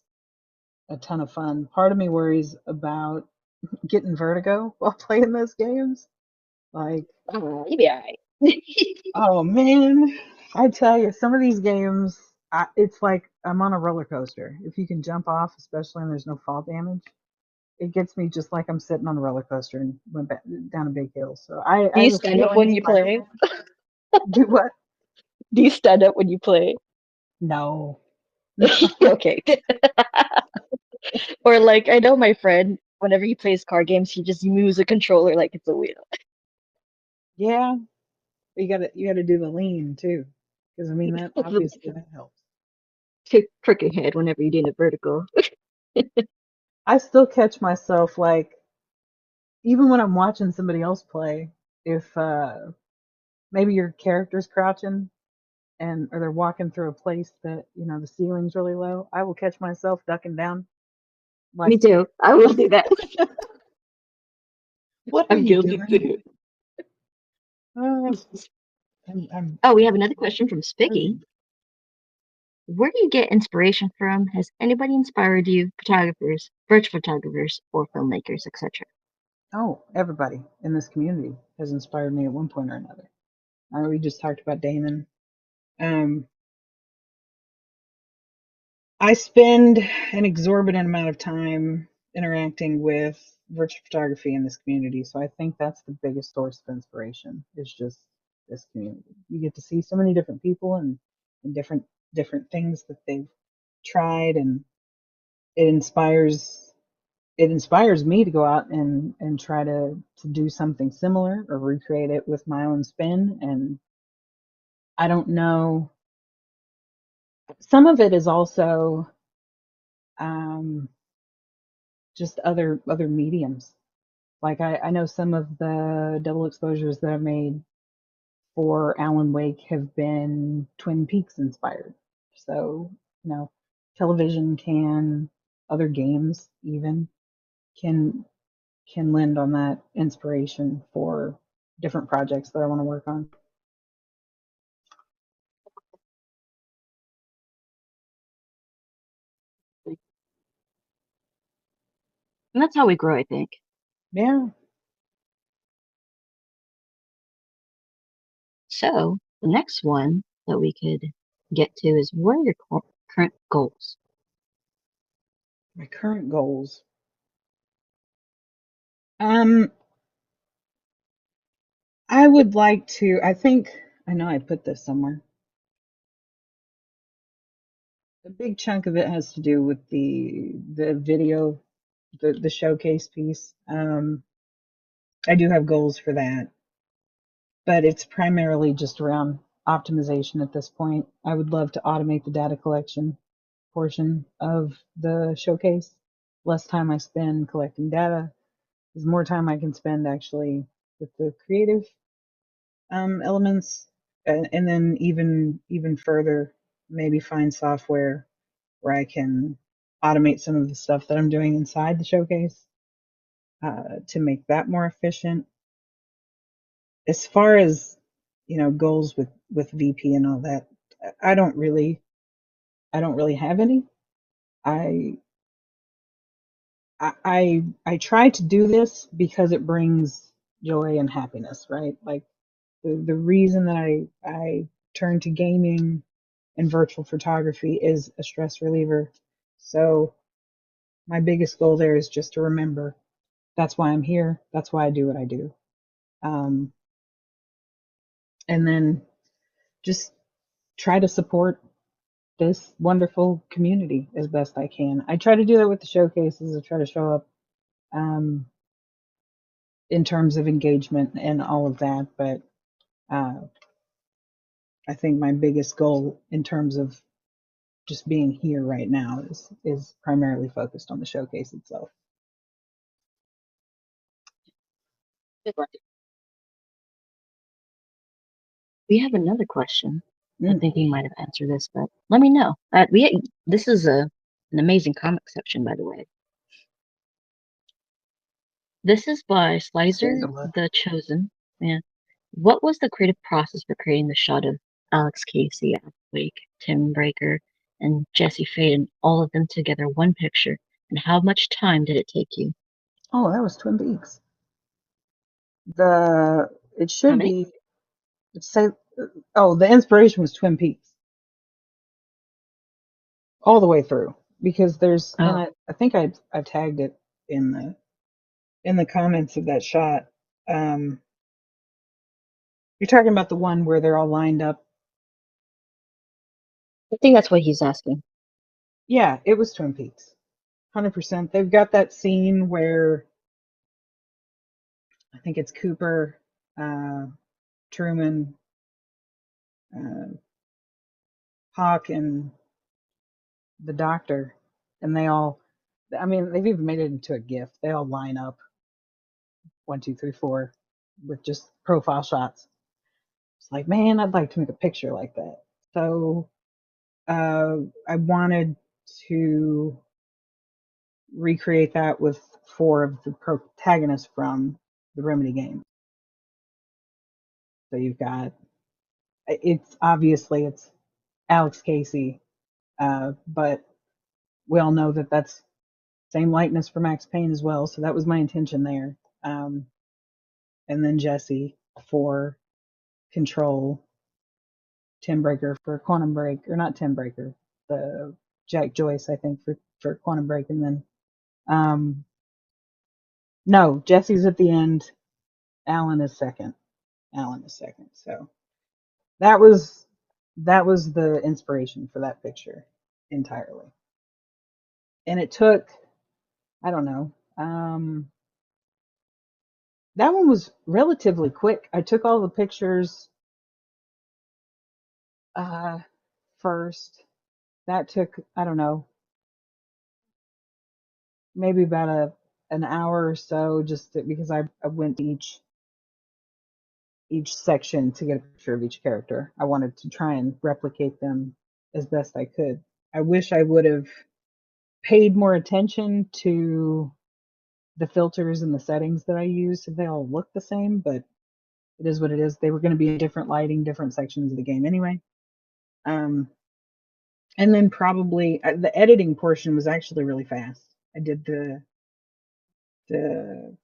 a ton of fun. Part of me worries about getting vertigo while playing those games. Like, Oh, you'll be alright. oh man, I tell you, some of these games, it's like I'm on a roller coaster. If you can jump off, especially when there's no fall damage, it gets me just like I'm sitting on a roller coaster and went back down a big hill. So Do I you have a stand up feeling when you play? Spider-Man. Do what? Do you stand up when you play? No, no. Okay. Or like I know my friend, whenever he plays card games, he just moves the controller like it's a wheel. Yeah, you gotta do the lean too, because I mean that obviously that helps. Kick crooked head whenever you're doing a vertical. I still catch myself like even when I'm watching somebody else play, if maybe your character's crouching and or they're walking through a place that the ceiling's really low, I will catch myself ducking down. Me Like, too. I will do that. what are I'm you guilty doing? too. Uh, I'm Oh, we have another question from Spiggy. hurting. Where do you get inspiration from? Has anybody inspired you? Photographers, virtual photographers, or filmmakers, etc. Oh, everybody in this community has inspired me at one point or another. We just talked about Damon. Um, I spend an exorbitant amount of time interacting with virtual photography in this community, so I think that's the biggest source of inspiration is just this community. You get to see so many different people and different things that they've tried, and it inspires it inspires me to go out and try to do something similar or recreate it with my own spin. And I don't know, some of it is also um, just other mediums. Like I know some of the double exposures that I've made for Alan Wake have been Twin Peaks inspired. So, television can, other games even can lend on that inspiration for different projects that I want to work on. And that's how we grow, I think. Yeah. So the next one that we could get to is, what are your current goals? My current goals. Um, I would like to, I know I put this somewhere. A big chunk of it has to do with the video, the showcase piece. I do have goals for that, but it's primarily just around optimization at this point. I would love to automate the data collection portion of the showcase. Less time I spend collecting data is more time I can spend actually with the creative elements, and then even further, maybe find software where I can automate some of the stuff that I'm doing inside the showcase to make that more efficient. As far as goals with VP and all that, I don't really I don't really have any. I I try to do this because it brings joy and happiness, right? Like the reason that I turn to gaming and virtual photography is a stress reliever. So my biggest goal there is just to remember that's why I'm here. That's why I do what I do. Um, and then just try to support this wonderful community as best I can. I try to do that with the showcases. I try to show up um, in terms of engagement and all of that. But uh, I think my biggest goal in terms of just being here right now is primarily focused on the showcase itself. Good luck. We have another question. I Mm. think you might have answered this, but let me know. This is an amazing comic section, by the way. This is by Take Slicer a look. the Chosen. Yeah. What was the creative process for creating the shot of Alex Casey, Wake, Tim Breaker, and Jesse Faden, all of them together, one picture? And how much time did it take you? Oh, that was Twin Peaks. It How should many? be say oh, the inspiration was Twin Peaks all the way through because there's and Oh, I think I tagged it in the comments of that shot. Um, you're talking about the one where they're all lined up. I think that's what he's asking. Yeah, it was Twin Peaks. 100%. They've got that scene where I think it's Cooper, uh, Truman, uh, Hawk, and the doctor, and they all. I mean, they've even made it into a GIF. They all line up 1, 2, 3, 4 with just profile shots. It's like, man, I'd like to make a picture like that. So uh, I wanted to recreate that with 4 of the protagonists from the Remedy game. So you've got it's Alex Casey, but we all know that that's same likeness for Max Payne as well. So that was my intention there. Um, and then Jesse for Control, Tim Breaker for Quantum Break, or not Tim Breaker, the Jack Joyce I think for Quantum Break, and then um, no, Jesse's at the end. Alan is second. Alan is second. So that was that was the inspiration for that picture entirely. And it took, I don't know, that one was relatively quick. I took all the pictures uh, first. That took, I don't know, maybe about an hour or so, because I went to each section to get a picture of each character. I wanted to try and replicate them as best I could. I wish I would have paid more attention to the filters and the settings that I use so they all look the same, but it is what it is. They were going to be in different lighting, different sections of the game anyway. Um, and then probably the editing portion was actually really fast. I did the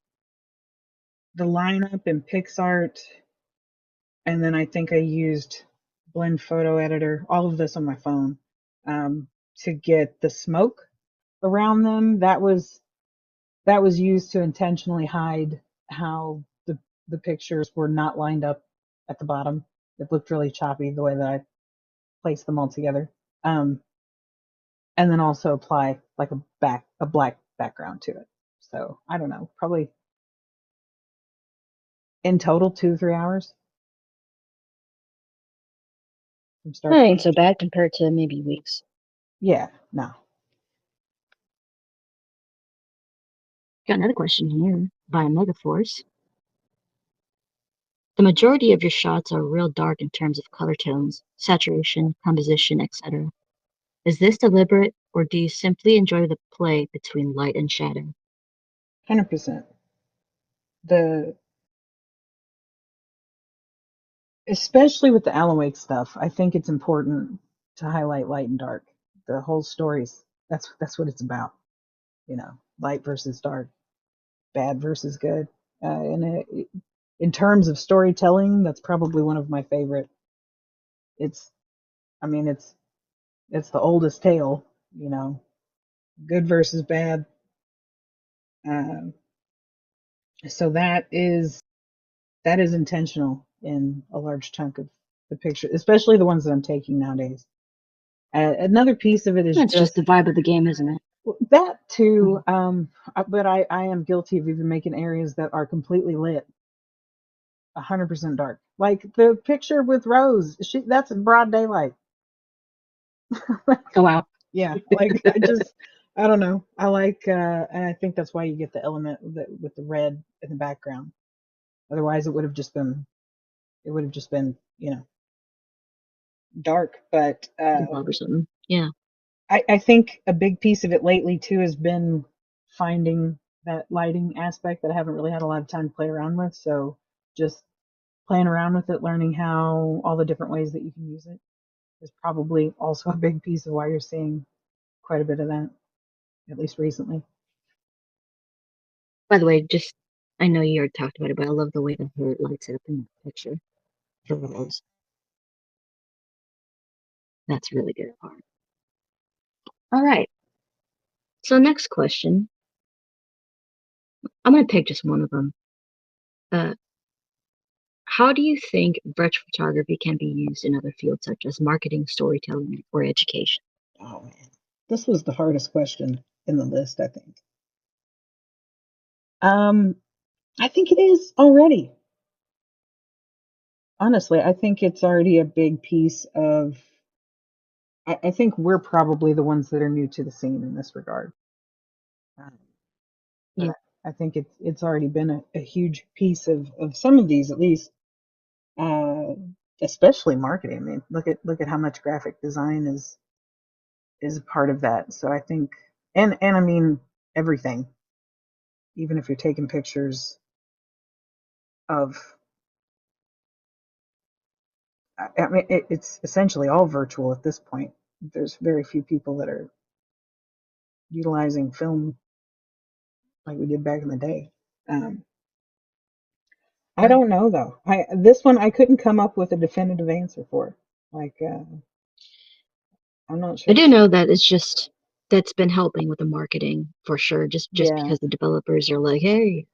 the lineup in PixArt, and then I think I used Blend Photo Editor, all of this on my phone, to get the smoke around them. That was used to intentionally hide how the pictures were not lined up at the bottom. It looked really choppy the way that I placed them all together. Um, and then also apply like a black background to it. So I don't know, probably in total 2 3 hours from start That to ain't finish. so bad compared to maybe weeks. Yeah, no. Got another question here by Megaforce. The majority of your shots are real dark in terms of color tones, saturation, composition, etc. Is this deliberate, or do you simply enjoy the play between light and shadow? 100%. The Especially with the Alan Wake stuff, I think it's important to highlight light and dark. The whole story's that's what it's about. Light versus dark, bad versus good. In terms of storytelling, that's probably one of my favorite. It's, I mean, it's the oldest tale. Good versus bad. Um, so that is intentional in a large chunk of the picture, especially the ones that I'm taking nowadays. Another piece of it is That's just just the vibe of the game, isn't it? that too. But I am guilty of even making areas that are completely lit, 100% dark. Like the picture with Rose, that's in broad daylight. Oh wow. Yeah, like I don't know. I like, and I think that's why you get the element with the red in the background. Otherwise, it would have just been dark. But Bob or something. Yeah. I think a big piece of it lately too has been finding that lighting aspect that I haven't really had a lot of time to play around with. So just playing around with it, learning how all the different ways that you can use it is probably also a big piece of why you're seeing quite a bit of that, at least recently. By the way, just I know you already talked about it, but I love the way the hair lights up in the picture for Rose. That's really good art. All right. So next question. I'm gonna pick just one of them. Uh, how do you think virtual photography can be used in other fields such as marketing, storytelling, or education? Oh man, this was the hardest question in the list, I think. Um, I think it is already. Honestly, I think it's already a big piece of. I think we're probably the ones that are new to the scene in this regard. Um, but Yeah. I think it's already been a huge piece of some of these, at least, uh, especially marketing. I mean, look at how much graphic design is a part of that. So I think, and I mean everything, even if you're taking pictures of, I mean, it's essentially all virtual at this point. There's very few people that are utilizing film like we did back in the day. Um, I don't know though. This one I couldn't come up with a definitive answer for. Like, I'm not I sure. do know that it's just that's been helping with the marketing for sure, just Yeah, because the developers are like, hey,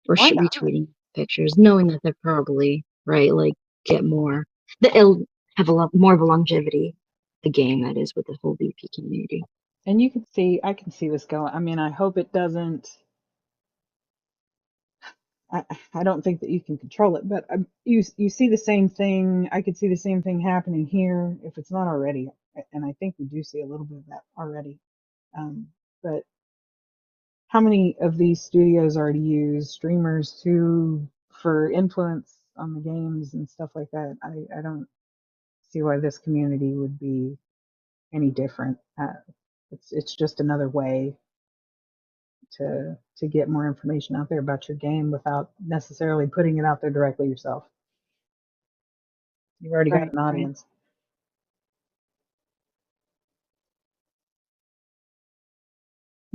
or why not? retweeting pictures, knowing that they're probably right, like get more that it'll have a lot more of a longevity, the game that is with the whole VP community. And I can see this going. I mean, I hope it doesn't. I don't think that you can control it, but you see the same thing. I could see the same thing happening here if it's not already, and I think we do see a little bit of that already. But how many of these studios already use streamers to for influence on the games and stuff like that? I don't see why this community would be any different. It's just another way to get more information out there about your game without necessarily putting it out there directly yourself. You've already got Right, an right. audience.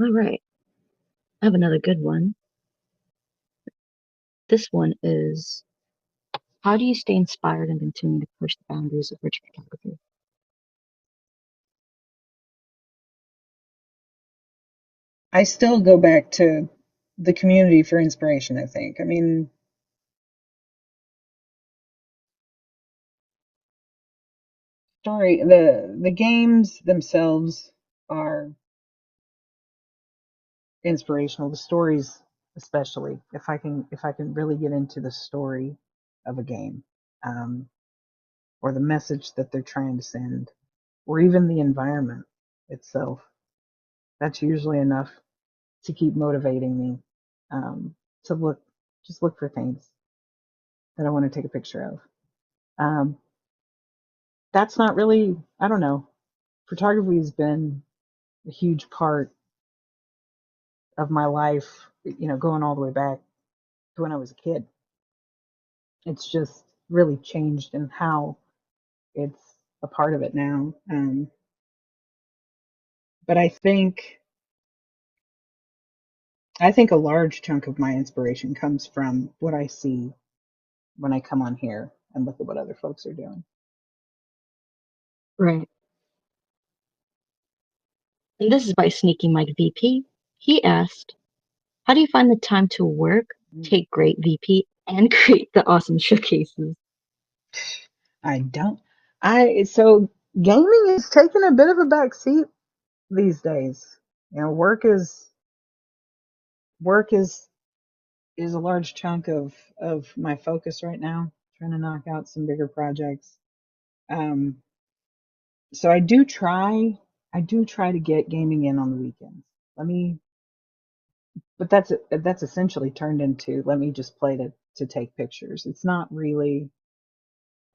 All right. I have another good one. This one is, how do you stay inspired and continue to push the boundaries of virtual photography? I still go back to the community for inspiration, I think. I mean, the games themselves are inspirational. The stories, especially, if I can really get into the story of a game, um, or the message that they're trying to send, or even the environment itself, that's usually enough to keep motivating me, to look for things that I want to take a picture of. Um, that's not really, I don't know. Photography has been a huge part of my life, going all the way back to when I was a kid. It's just really changed in how it's a part of it now. But I think a large chunk of my inspiration comes from what I see when I come on here and look at what other folks are doing. Right. And this is by Sneaky Mike VP. He asked, how do you find the time to work, Mm. take great VP, and create the awesome showcases? I don't. So gaming is taking a bit of a back seat these days. Work is a large chunk of my focus right now. Trying to knock out some bigger projects. Um, so I do try to get gaming in on the weekends. Let me, but that's essentially turned into, let me just play to take pictures. It's not really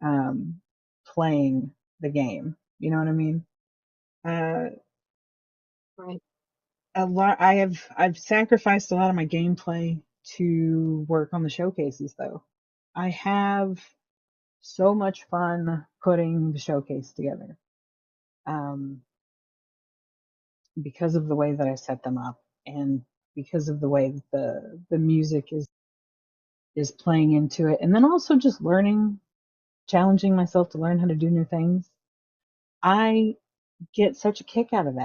um, playing the game. You know what I mean? Uh, Right. a lot. I've sacrificed a lot of my gameplay to work on the showcases, though. I have so much fun putting the showcase together, um, because of the way that I set them up, and because of the way that the music is playing into it, and then also just learning, challenging myself to learn how to do new things. I get such a kick out of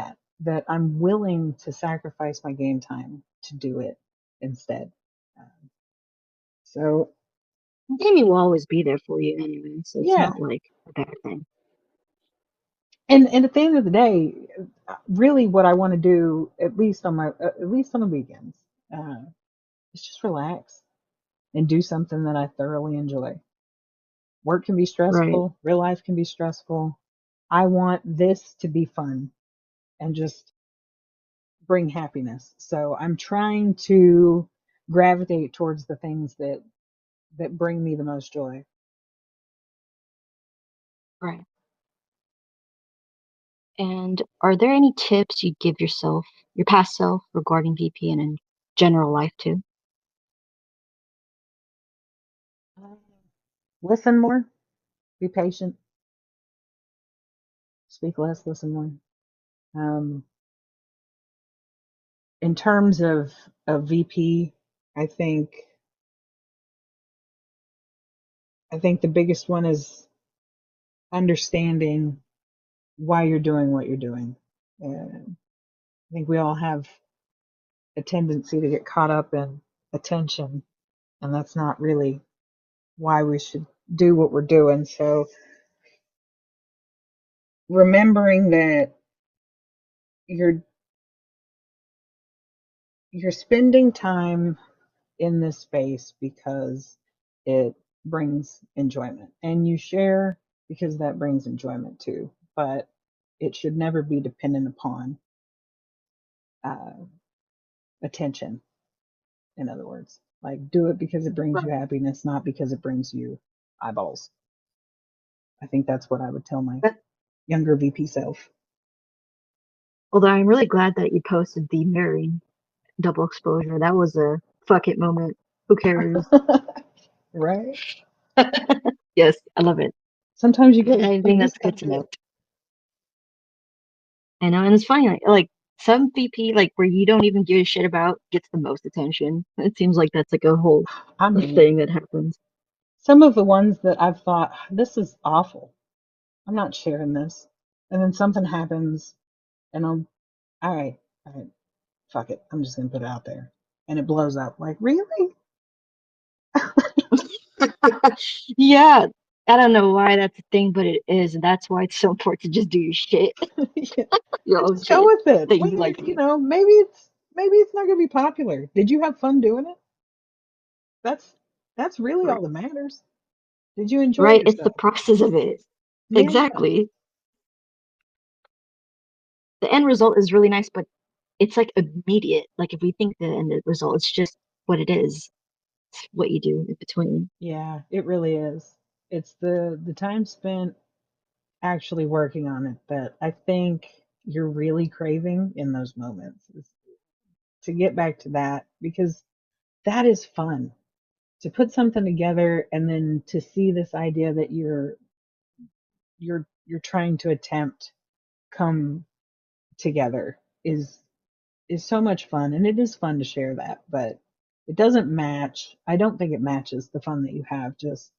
that I'm willing to sacrifice my game time to do it instead. Um, so Gaming will always be there for you anyway, so it's yeah, not like a bad thing. and at the end of the day, really what I want to do, at least on the weekends, uh, is just relax and do something that I thoroughly enjoy. Work can be Right. stressful, real life can be stressful. I want this to be fun and just bring happiness. So I'm trying to gravitate towards the things that bring me the most joy. Right. And are there any tips you'd give yourself, your past self, regarding VP and in general life too? Listen more, be patient, speak less, listen more. Um, in terms of VP, I think I think the biggest one is understanding why you're doing what you're doing. I think we all have a tendency to get caught up in attention, and that's not really why we should do what we're doing. So remembering that you're you're spending time in this space because it brings enjoyment, and you share because that brings enjoyment too, but it should never be dependent upon uh, attention. In other words, like, do it because it brings Right. you happiness, not because it brings you eyeballs. I think that's what I would tell my But younger VP self. although I'm really glad that you posted the mirroring double exposure. That was a fuck it moment. Who cares? Right. Yes, I love it. Sometimes you I get I you think just that's gotta good to do know. it. I know, and it's funny, like some VP like where you don't even give a shit about gets the most attention. It seems like that's like a whole I mean, thing that happens. some of the ones that I've thought, this is awful. I'm not sharing this. And then something happens and I'm, all right, fuck it. I'm just going to put it out there. And it blows up. Like, really? Yeah, I don't know why that's a thing, but it is, and that's why it's so important to just do your shit, Yeah, your own just go shit with it. that What you like to do. maybe it's not going to be popular. Did you have fun doing it? That's that's really all Right, that matters. Did you enjoy right. It's the yourself? process of it. Yeah. Exactly. The end result is really nice, but it's like immediate. Like if we think the end result, it's just what it is. It's what you do in between. Yeah, it really is. It's the time spent actually working on it that I think you're really craving in those moments is to get back to that because that is fun to put something together and then to see this idea that you're trying to attempt come together is so much fun and it is fun to share that but it doesn't match I don't think it matches the fun that you have just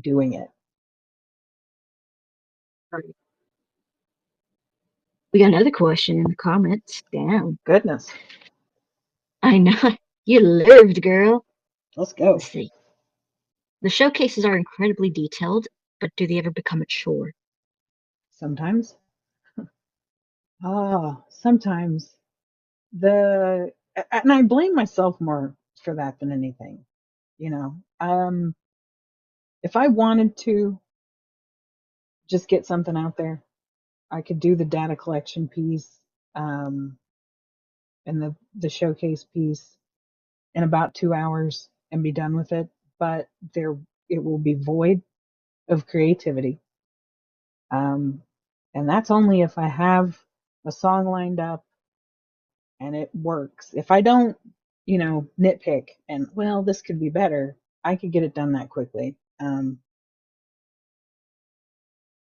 doing it. Right. We got another question in the comments. Damn. Goodness. I know. You lived, girl. Let's go. Let's see. The showcases are incredibly detailed, but do they ever become a chore? Sometimes sometimes the and I blame myself more for that than anything, you know. If I wanted to just get something out there, I could do the data collection piece um, and the showcase piece in about 2 hours and be done with it. But there, it will be void of creativity, um, and that's only if I have a song lined up and it works. If I don't, nitpick and well, this could be better, I could get it done that quickly.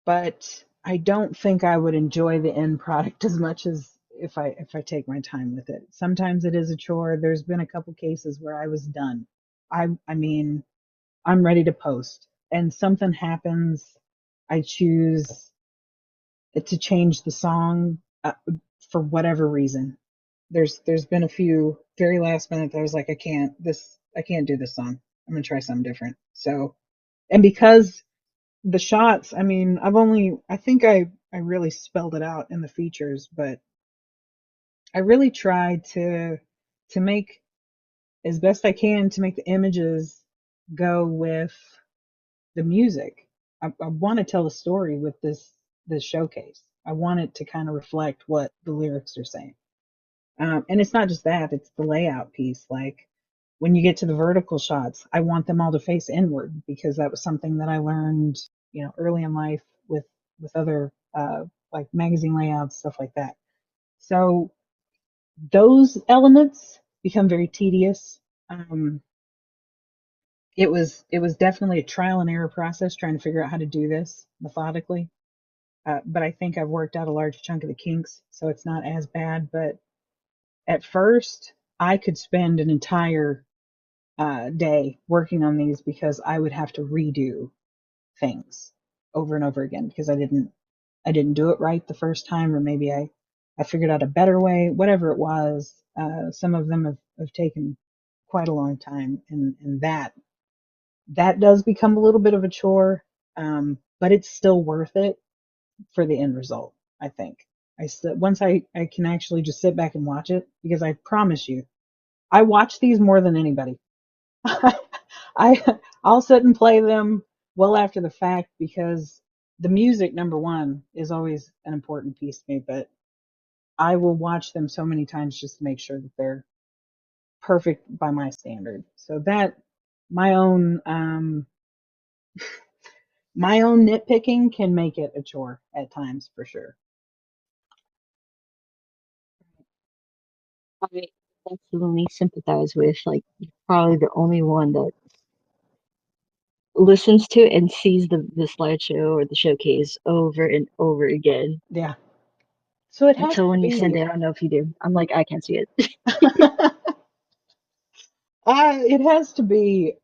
But I don't think I would enjoy the end product as much as if I take my time with it. Sometimes it is a chore. There's been a couple cases where I was done. I mean, I'm ready to post and something happens. I choose to change the song for whatever reason. There's been a few very last minute that I was like, I can't do this song. I'm gonna try something different. So and because the shots, I mean, I think I really spelled it out in the features, but I really tried to make as best I can to make the images go with the music. I want to tell a story with this showcase. I want it to kind of reflect what the lyrics are saying. And it's not just that, it's the layout piece. Like when you get to the vertical shots, I want them all to face inward because that was something that I learned, early in life with other like magazine layouts, stuff like that. So those elements become very tedious. Um, it was definitely a trial and error process trying to figure out how to do this methodically. But I think I've worked out a large chunk of the kinks, so it's not as bad. But at first, I could spend an entire day working on these because I would have to redo things over and over again because I didn't do it right the first time, or maybe I figured out a better way, whatever it was. Some of them have taken quite a long time, and that does become a little bit of a chore, but it's still worth it for the end result. I think once I can actually just sit back and watch it because I promise you, I watch these more than anybody. I I'll sit and play them well after the fact because the music, number one, is always an important piece to me, but I will watch them so many times just to make sure that they're perfect by my standard. So that my own my own nitpicking can make it a chore at times for sure. I definitely sympathize with like you're probably the only one that listens to and sees the slideshow or the showcase over and over again. Yeah. So it has Until to when you send be. it, I don't know if you do. I'm like, I can't see it. It has to be.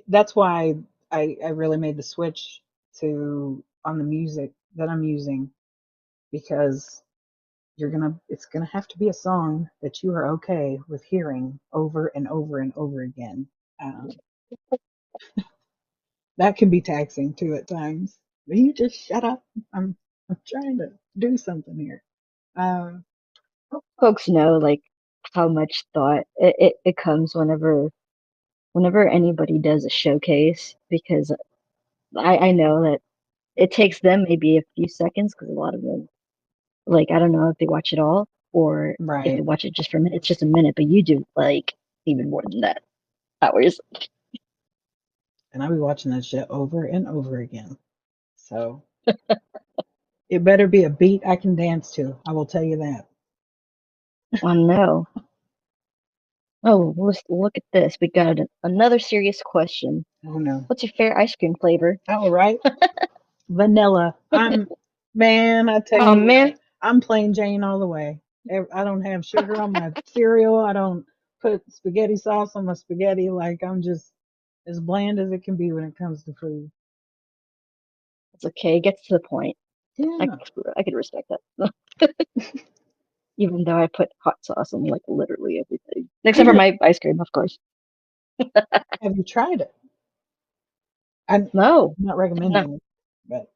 That's why I really made the switch to on the music that I'm using because it's gonna have to be a song that you are okay with hearing over and over and over again. Um, that can be taxing too at times. Will you just shut up? I'm trying to do something here. Uh, Folks know like how much thought it comes whenever anybody does a showcase because I know that it takes them maybe a few seconds because a lot of them like I don't know if they watch it all or if they right. watch it just for a minute. It's just a minute, but you do like even more than that hours. And I'll be watching that shit over and over again. So it better be a beat I can dance to. I will tell you that. I know. Oh, let's look at this. We got another serious question. Oh no. What's your favorite ice cream flavor? All right. Vanilla. Man, I tell Oh you what, man, I'm plain Jane all the way. I don't have sugar on my cereal. I don't put spaghetti sauce on my spaghetti. Like I'm just as bland as it can be when it comes to food. it's okay. It gets to the point. I Yeah. I could respect that. Even though I put hot sauce on like literally everything, except for my ice cream, of course. Have you tried it? I'm No, not no. recommending it, but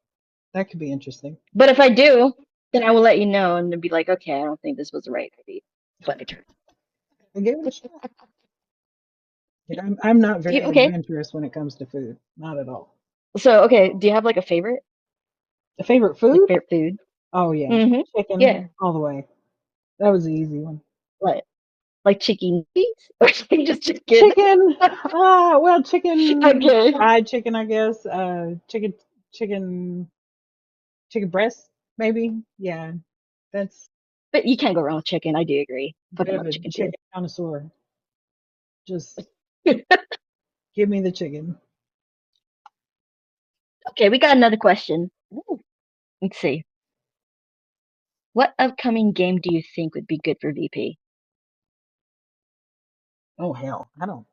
that could be interesting. But if I do, then I will let you know and then be like, okay, I don't think this was the right idea. But I tried. I give it a shot. Yeah, I'm not very Okay. adventurous when it comes to food. Not at all. So okay, do you have like a favorite, The favorite like food? favorite food? Oh yeah, Mm-hmm. chicken Yeah. all the way. That was the easy one. Like chicken feet or just chicken? Chicken. Well, chicken, Okay. fried chicken, I guess. Chicken, chicken breast, maybe. Yeah, that's But you can't go wrong with chicken. I do agree. a Fucking bit of love a chicken too. chicken connoisseur. Just give me the chicken. Okay, we got another question. Ooh, let's see. What upcoming game do you think would be good for VP? Oh hell, I don't.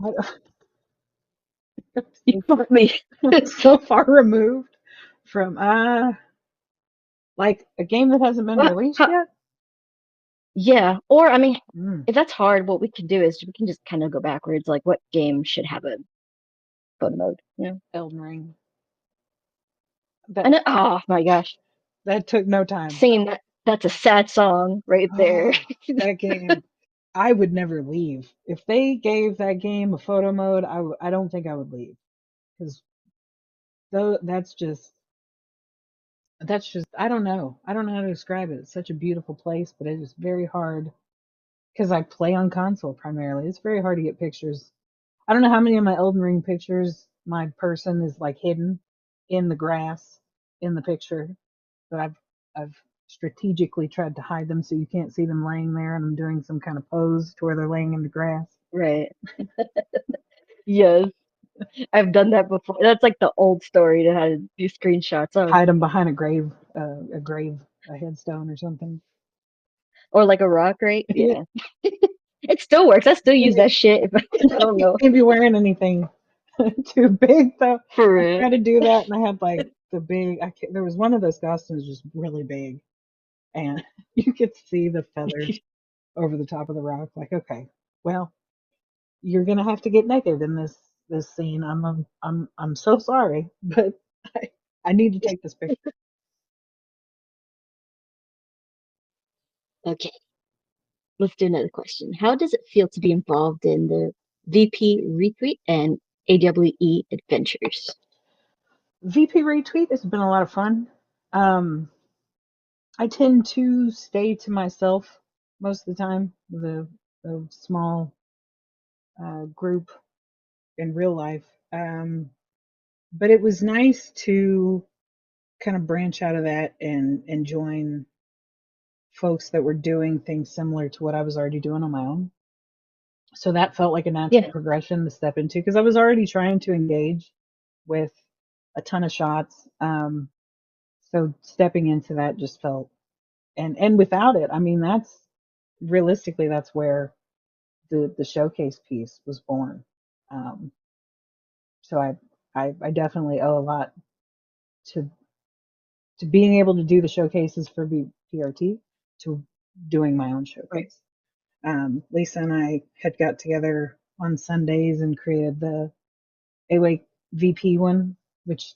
I, You want me? I'm so far removed from like a game that hasn't been What? released yet. Yeah. Or I mean, Mm, if that's hard, what we could do is we can just kind of go backwards. Like, what game should have a photo mode? You know? Elden Ring. And That then, oh my gosh, that took no time. singing that's a sad song right there. Oh, that game. I would never leave. If they gave that game a photo mode, I don't think I would leave because though that's just I don't know. I don't know how to describe it. It's such a beautiful place, but it is very hard because I play on console primarily. It's very hard to get pictures. I don't know how many of my Elden Ring pictures my person is like hidden in the grass in the picture, but I've strategically tried to hide them so you can't see them laying there and I'm doing some kind of pose to where they're laying in the grass. Right. Yes, I've done that before. That's like the old story to how to do screenshots of, Hide them behind a headstone or something. or like a rock, right? you Yeah. It still works. I still use can't that shit if I don't know. be wearing anything too big though. For I real. tried to do that and I had like the big. There was one of those costumes just really big, and you could see the feathers over the top of the rock. Like, okay, well, you're gonna have to get naked in this scene. I'm so sorry, but I, I need to take this picture. Okay, let's do another question. How does it feel to be involved in the VP retweet and AWE adventures? VP retweet has been a lot of fun. Um, I tend to stay to myself most of the time. The small group in real life, but it was nice to kind of branch out of that and join folks that were doing things similar to what I was already doing on my own. So that felt like a natural Yeah, progression to step into because I was already trying to engage with a ton of shots. So stepping into that just felt, and without it, I mean, that's realistically that's where the showcase piece was born. Um, so I definitely owe a lot to being able to do the showcases for PRT, to doing my own Right. showcase. Lisa and I had got together on Sundays and created the AWAKE VP one, which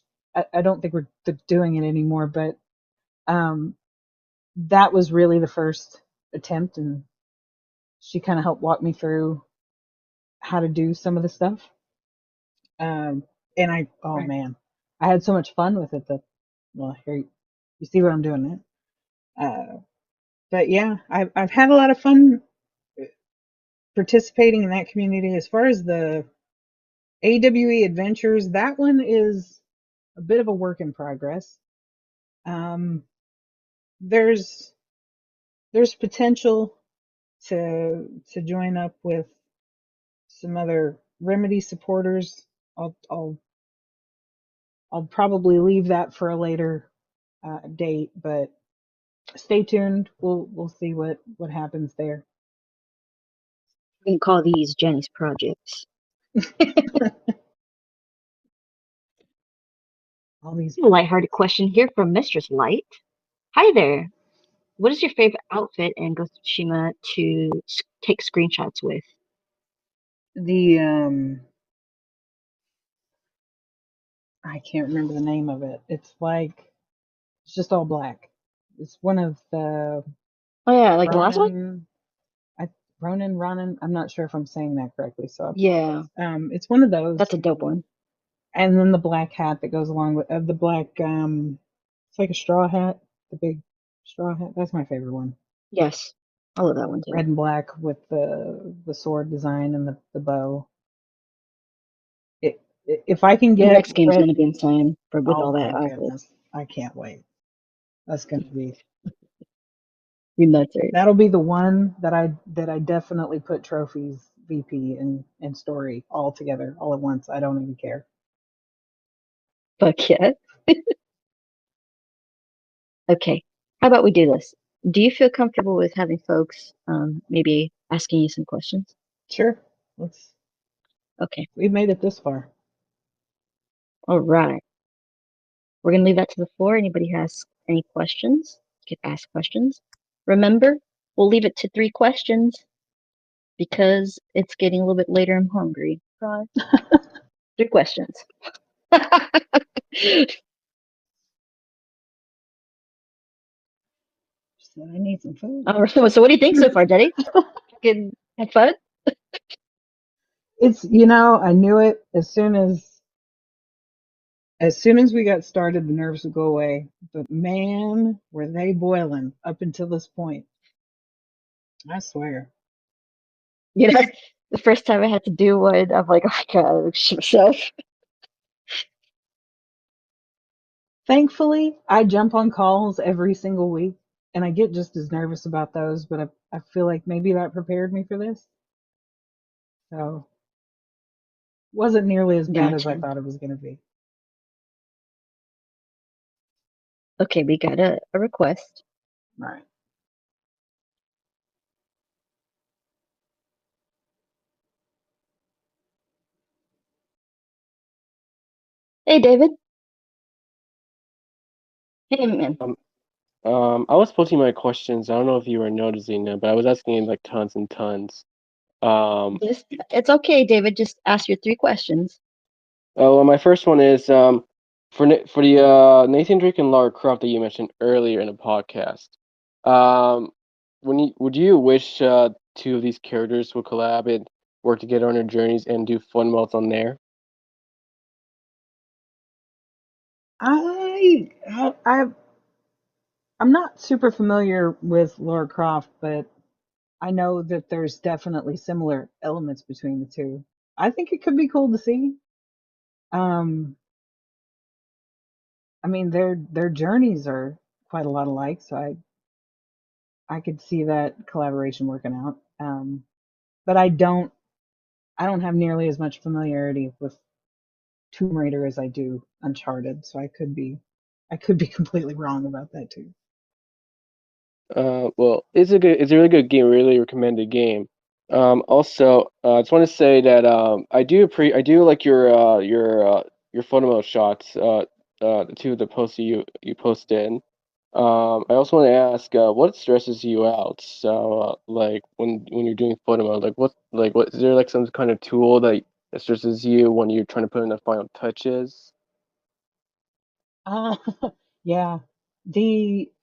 I don't think we're doing it anymore, but um, that was really the first attempt, and she kind of helped walk me through how to do some of the stuff. Um, and oh Right. man, I had so much fun with it that, well, here you see what I'm doing now. But yeah, I've had a lot of fun participating in that community. As far as the AWE Adventures, that one is a bit of a work in progress. Um, there's potential to join up with some other Remedy supporters. I'll I'll I'll probably leave that for a later date, but stay tuned. We'll see what happens there. We can call these Jenny's projects. All these A lighthearted question here from Mistress Light. Hi there. What is your favorite outfit in Ghost of Tsushima to take screenshots with? the I can't remember the name of it. It's like it's just all black. It's one of the Oh yeah, like the last one? Ronin. I Ronin. I'm not sure if I'm saying that correctly, so I Yeah, apologize. It's one of those, that's a dope one. and then the black hat that goes along with the black. It's like a straw hat, the big straw hat. That's my favorite one. Yes, I love that one too. Red and black with the sword design and the bow. If I can The get next game's red, gonna be insane for with oh all my that outfits. goodness, I can't wait. That's gonna be You nuts, right? That'll be the one that I definitely put trophies, VP, and story all together all at once. I don't even care. Fuck yeah. Okay. How about we do this? Do you feel comfortable with having folks maybe asking you some questions? Sure, let's. Okay. We've made it this far. All right. We're gonna leave that to the floor. Anybody has any questions, you can ask questions. Remember, we'll leave it to 3 questions because it's getting a little bit later. I'm hungry. 3 questions. So I need some food. All right. So what do you think so far, Jenny? Fucking have fun? It's I knew it as soon as we got started, the nerves would go away. But man, were they boiling up until this point. I swear. You know, the first time I had to do one, I'm like, oh my God, I shit myself. Thankfully, I jump on calls every single week, and I get just as nervous about those, but I feel like maybe that prepared me for this. So, wasn't nearly as bad as I Gotcha. thought it was going to be. Okay, we got a request. All right. Hey, David. Hey, man. Um, I was posting my questions. I don't know if you were noticing them, but I was asking like tons and tons. Um, It's okay, David. Just ask your 3 questions. well, my first one is for the Nathan Drake and Lara Croft that you mentioned earlier in the podcast. Um, would you wish two of these characters would collab and work together on their journeys and do fun modes on there? I, I I'm not super familiar with Lara Croft, but I know that there's definitely similar elements between the two. I think it could be cool to see. Um, I mean, their journeys are quite a lot alike, so I could see that collaboration working out. But I don't have nearly as much familiarity with Tomb Raider as I do Uncharted, so I could be completely wrong about that too. Well, it's a really good game, really recommended game. Also, I just want to say that I do like your photo mode shots. The two of the posts you posted. I also want to ask, what stresses you out? So, like when you're doing photo mode, what is there like some kind of tool that stresses you when you're trying to put in the final touches? Uh, yeah.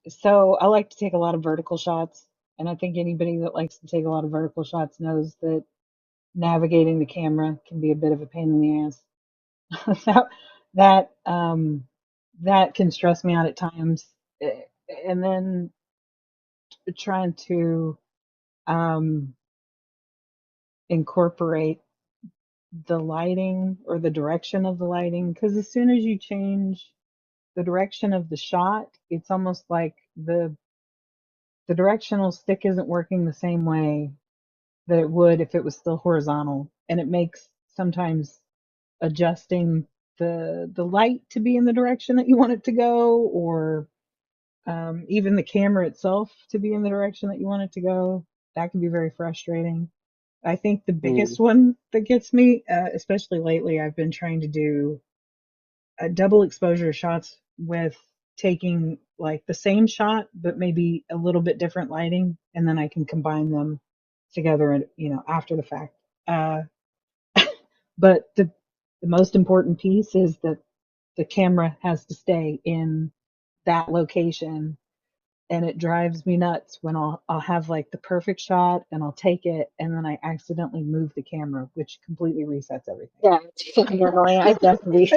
So I like to take a lot of vertical shots, and I think anybody that likes to take a lot of vertical shots knows that navigating the camera can be a bit of a pain in the ass. that that that can stress me out at times. Eh, and then trying to um, incorporate the lighting or the direction of the lighting, because as soon as you change the direction of the shot, it's almost like the directional stick isn't working the same way that it would if it was still horizontal, and it makes sometimes adjusting the light to be in the direction that you want it to go, or even the camera itself to be in the direction that you want it to go. That can be very frustrating. I think the Mm, biggest one that gets me, especially lately, I've been trying to do double exposure shots with taking like the same shot but maybe a little bit different lighting, and then I can combine them together and after the fact. Uh, but the most important piece is that the camera has to stay in that location, and it drives me nuts when I'll have like the perfect shot and I'll take it and then I accidentally move the camera, which completely resets everything. Yeah, it's fucking annoying. I definitely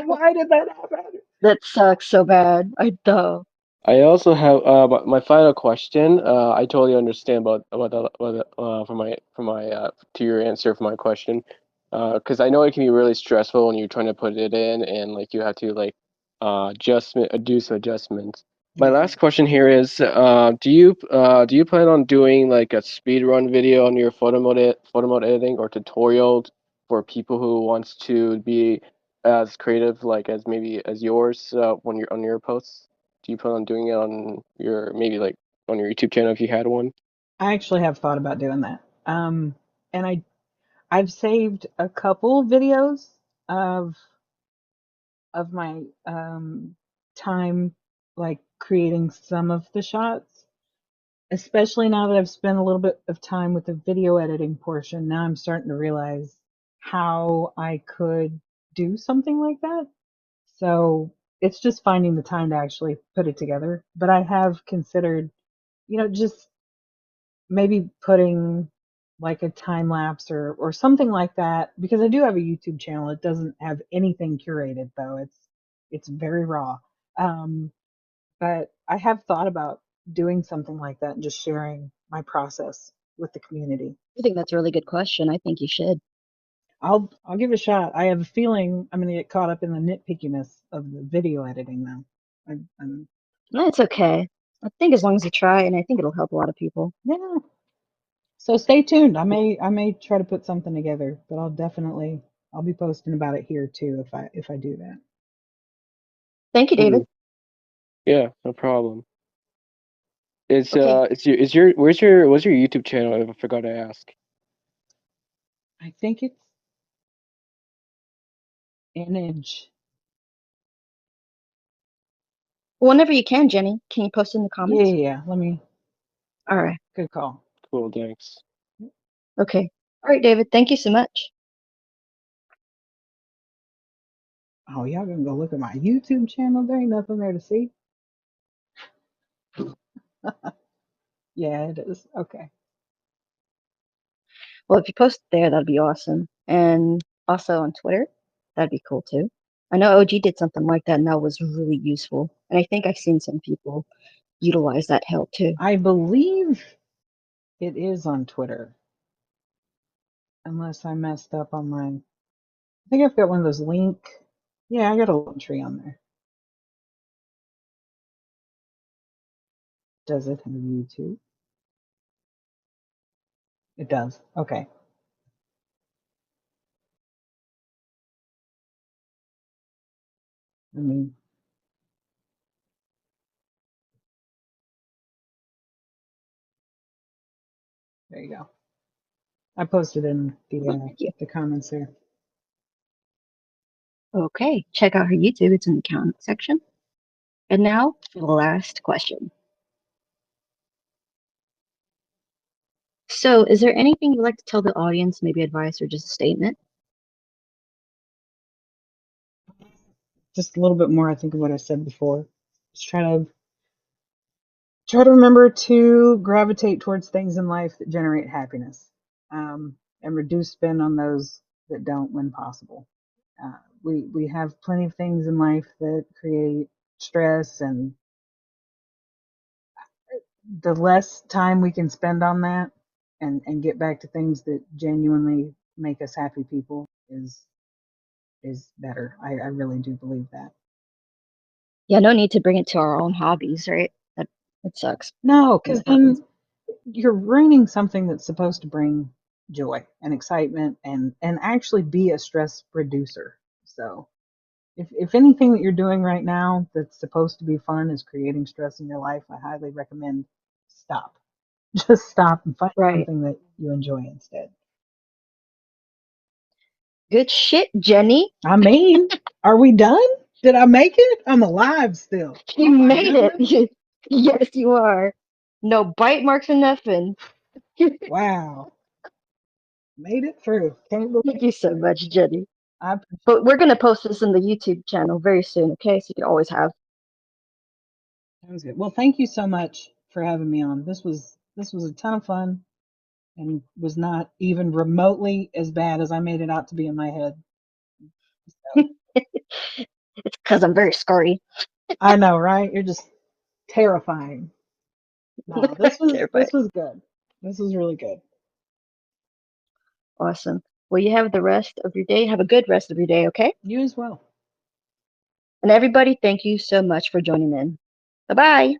Why did that happen? that sucks so bad. I know. I also have my final question. I totally understand for my to your answer for my question, because I know it can be really stressful when you're trying to put it in and like you have to like do some adjustments. My Yeah. last question here is, do you plan on doing like a speed run video on your photo mode editing or tutorial for people who wants to be as creative like as maybe as yours when you're on your posts? Do you plan on doing it on your maybe like on your YouTube channel if you had one? I actually have thought about doing that. And I've saved a couple videos of my time like creating some of the shots, especially now that I've spent a little bit of time with the video editing portion. Now I'm starting to realize how I could do something like that. So it's just finding the time to actually put it together. But I have considered, just maybe putting like a time lapse or something like that, because I do have a YouTube channel. It doesn't have anything curated though. It's very raw. Um, but I have thought about doing something like that and just sharing my process with the community. I think that's a really good question. I think you should. I'll give it a shot. I have a feeling I'm gonna get caught up in the nitpickiness of the video editing though. I'm No, it's okay. I think as long as you try, and I think it'll help a lot of people. yeah. So stay tuned. I may try to put something together, but I'll be posting about it here too if I do that. Thank you, David. Mm, yeah, no problem. Okay. It's your what's your YouTube channel? If I forgot to ask. I think it's image. Whenever you can, Jenny, can you post in the Yeah, comments? yeah, yeah. Let me. All right. Good call. Cool, thanks. Okay. All right, David. Thank you so much. Oh, y'all gonna go look at my YouTube channel? There ain't nothing there to see. Yeah, it is. Okay. Well, if you post there, that'd be awesome. And also on Twitter, that'd be cool too. I know OG did something like that, and that was really useful. And I think I've seen some people utilize that help too. I believe it is on Twitter, unless I messed up on mine. I think I've got one of those link. Yeah, I got a link tree on there. Does it have YouTube? It does. Okay. Let me There you go. I posted in Well, thank you. the comments there. Okay, check out her YouTube. It's in the comment section. And now for the last question. So, is there anything you'd like to tell the audience, maybe advice or just a statement? Just a little bit more, I think, of what I said before. Just try to remember to gravitate towards things in life that generate happiness, and reduce spend on those that don't when possible. We have plenty of things in life that create stress, and the less time we can spend on that and get back to things that genuinely make us happy people is better. I really do believe that. Yeah, no need to bring it to our own hobbies, right? That sucks. No, When because that happens. then you're ruining something that's supposed to bring joy and excitement and actually be a stress reducer. So if anything that you're doing right now that's supposed to be fun is creating stress in your life, I highly recommend stop. Just stop and find Right. something that you enjoy instead. Good shit, Jenny. I mean, are we done? Did I make it? I'm alive still. You Oh my made goodness. it. Yes, you are. No bite marks or nothing. Wow. Made it through. Can't believe Thank you so much, Jenny. I appreciate But we're gonna post this in the YouTube channel very soon, okay? So you can always have. it. Sounds good. Well, thank you so much for having me on. This was a ton of fun and was not even remotely as bad as I made it out to be in my head. So, It's because I'm very scary. I know, right? You're just terrifying. No, Terrified. this was good. This was really good. Awesome. Well, you have the rest of your day. Have a good rest of your day, okay? You as well. And everybody, thank you so much for joining in. Bye bye.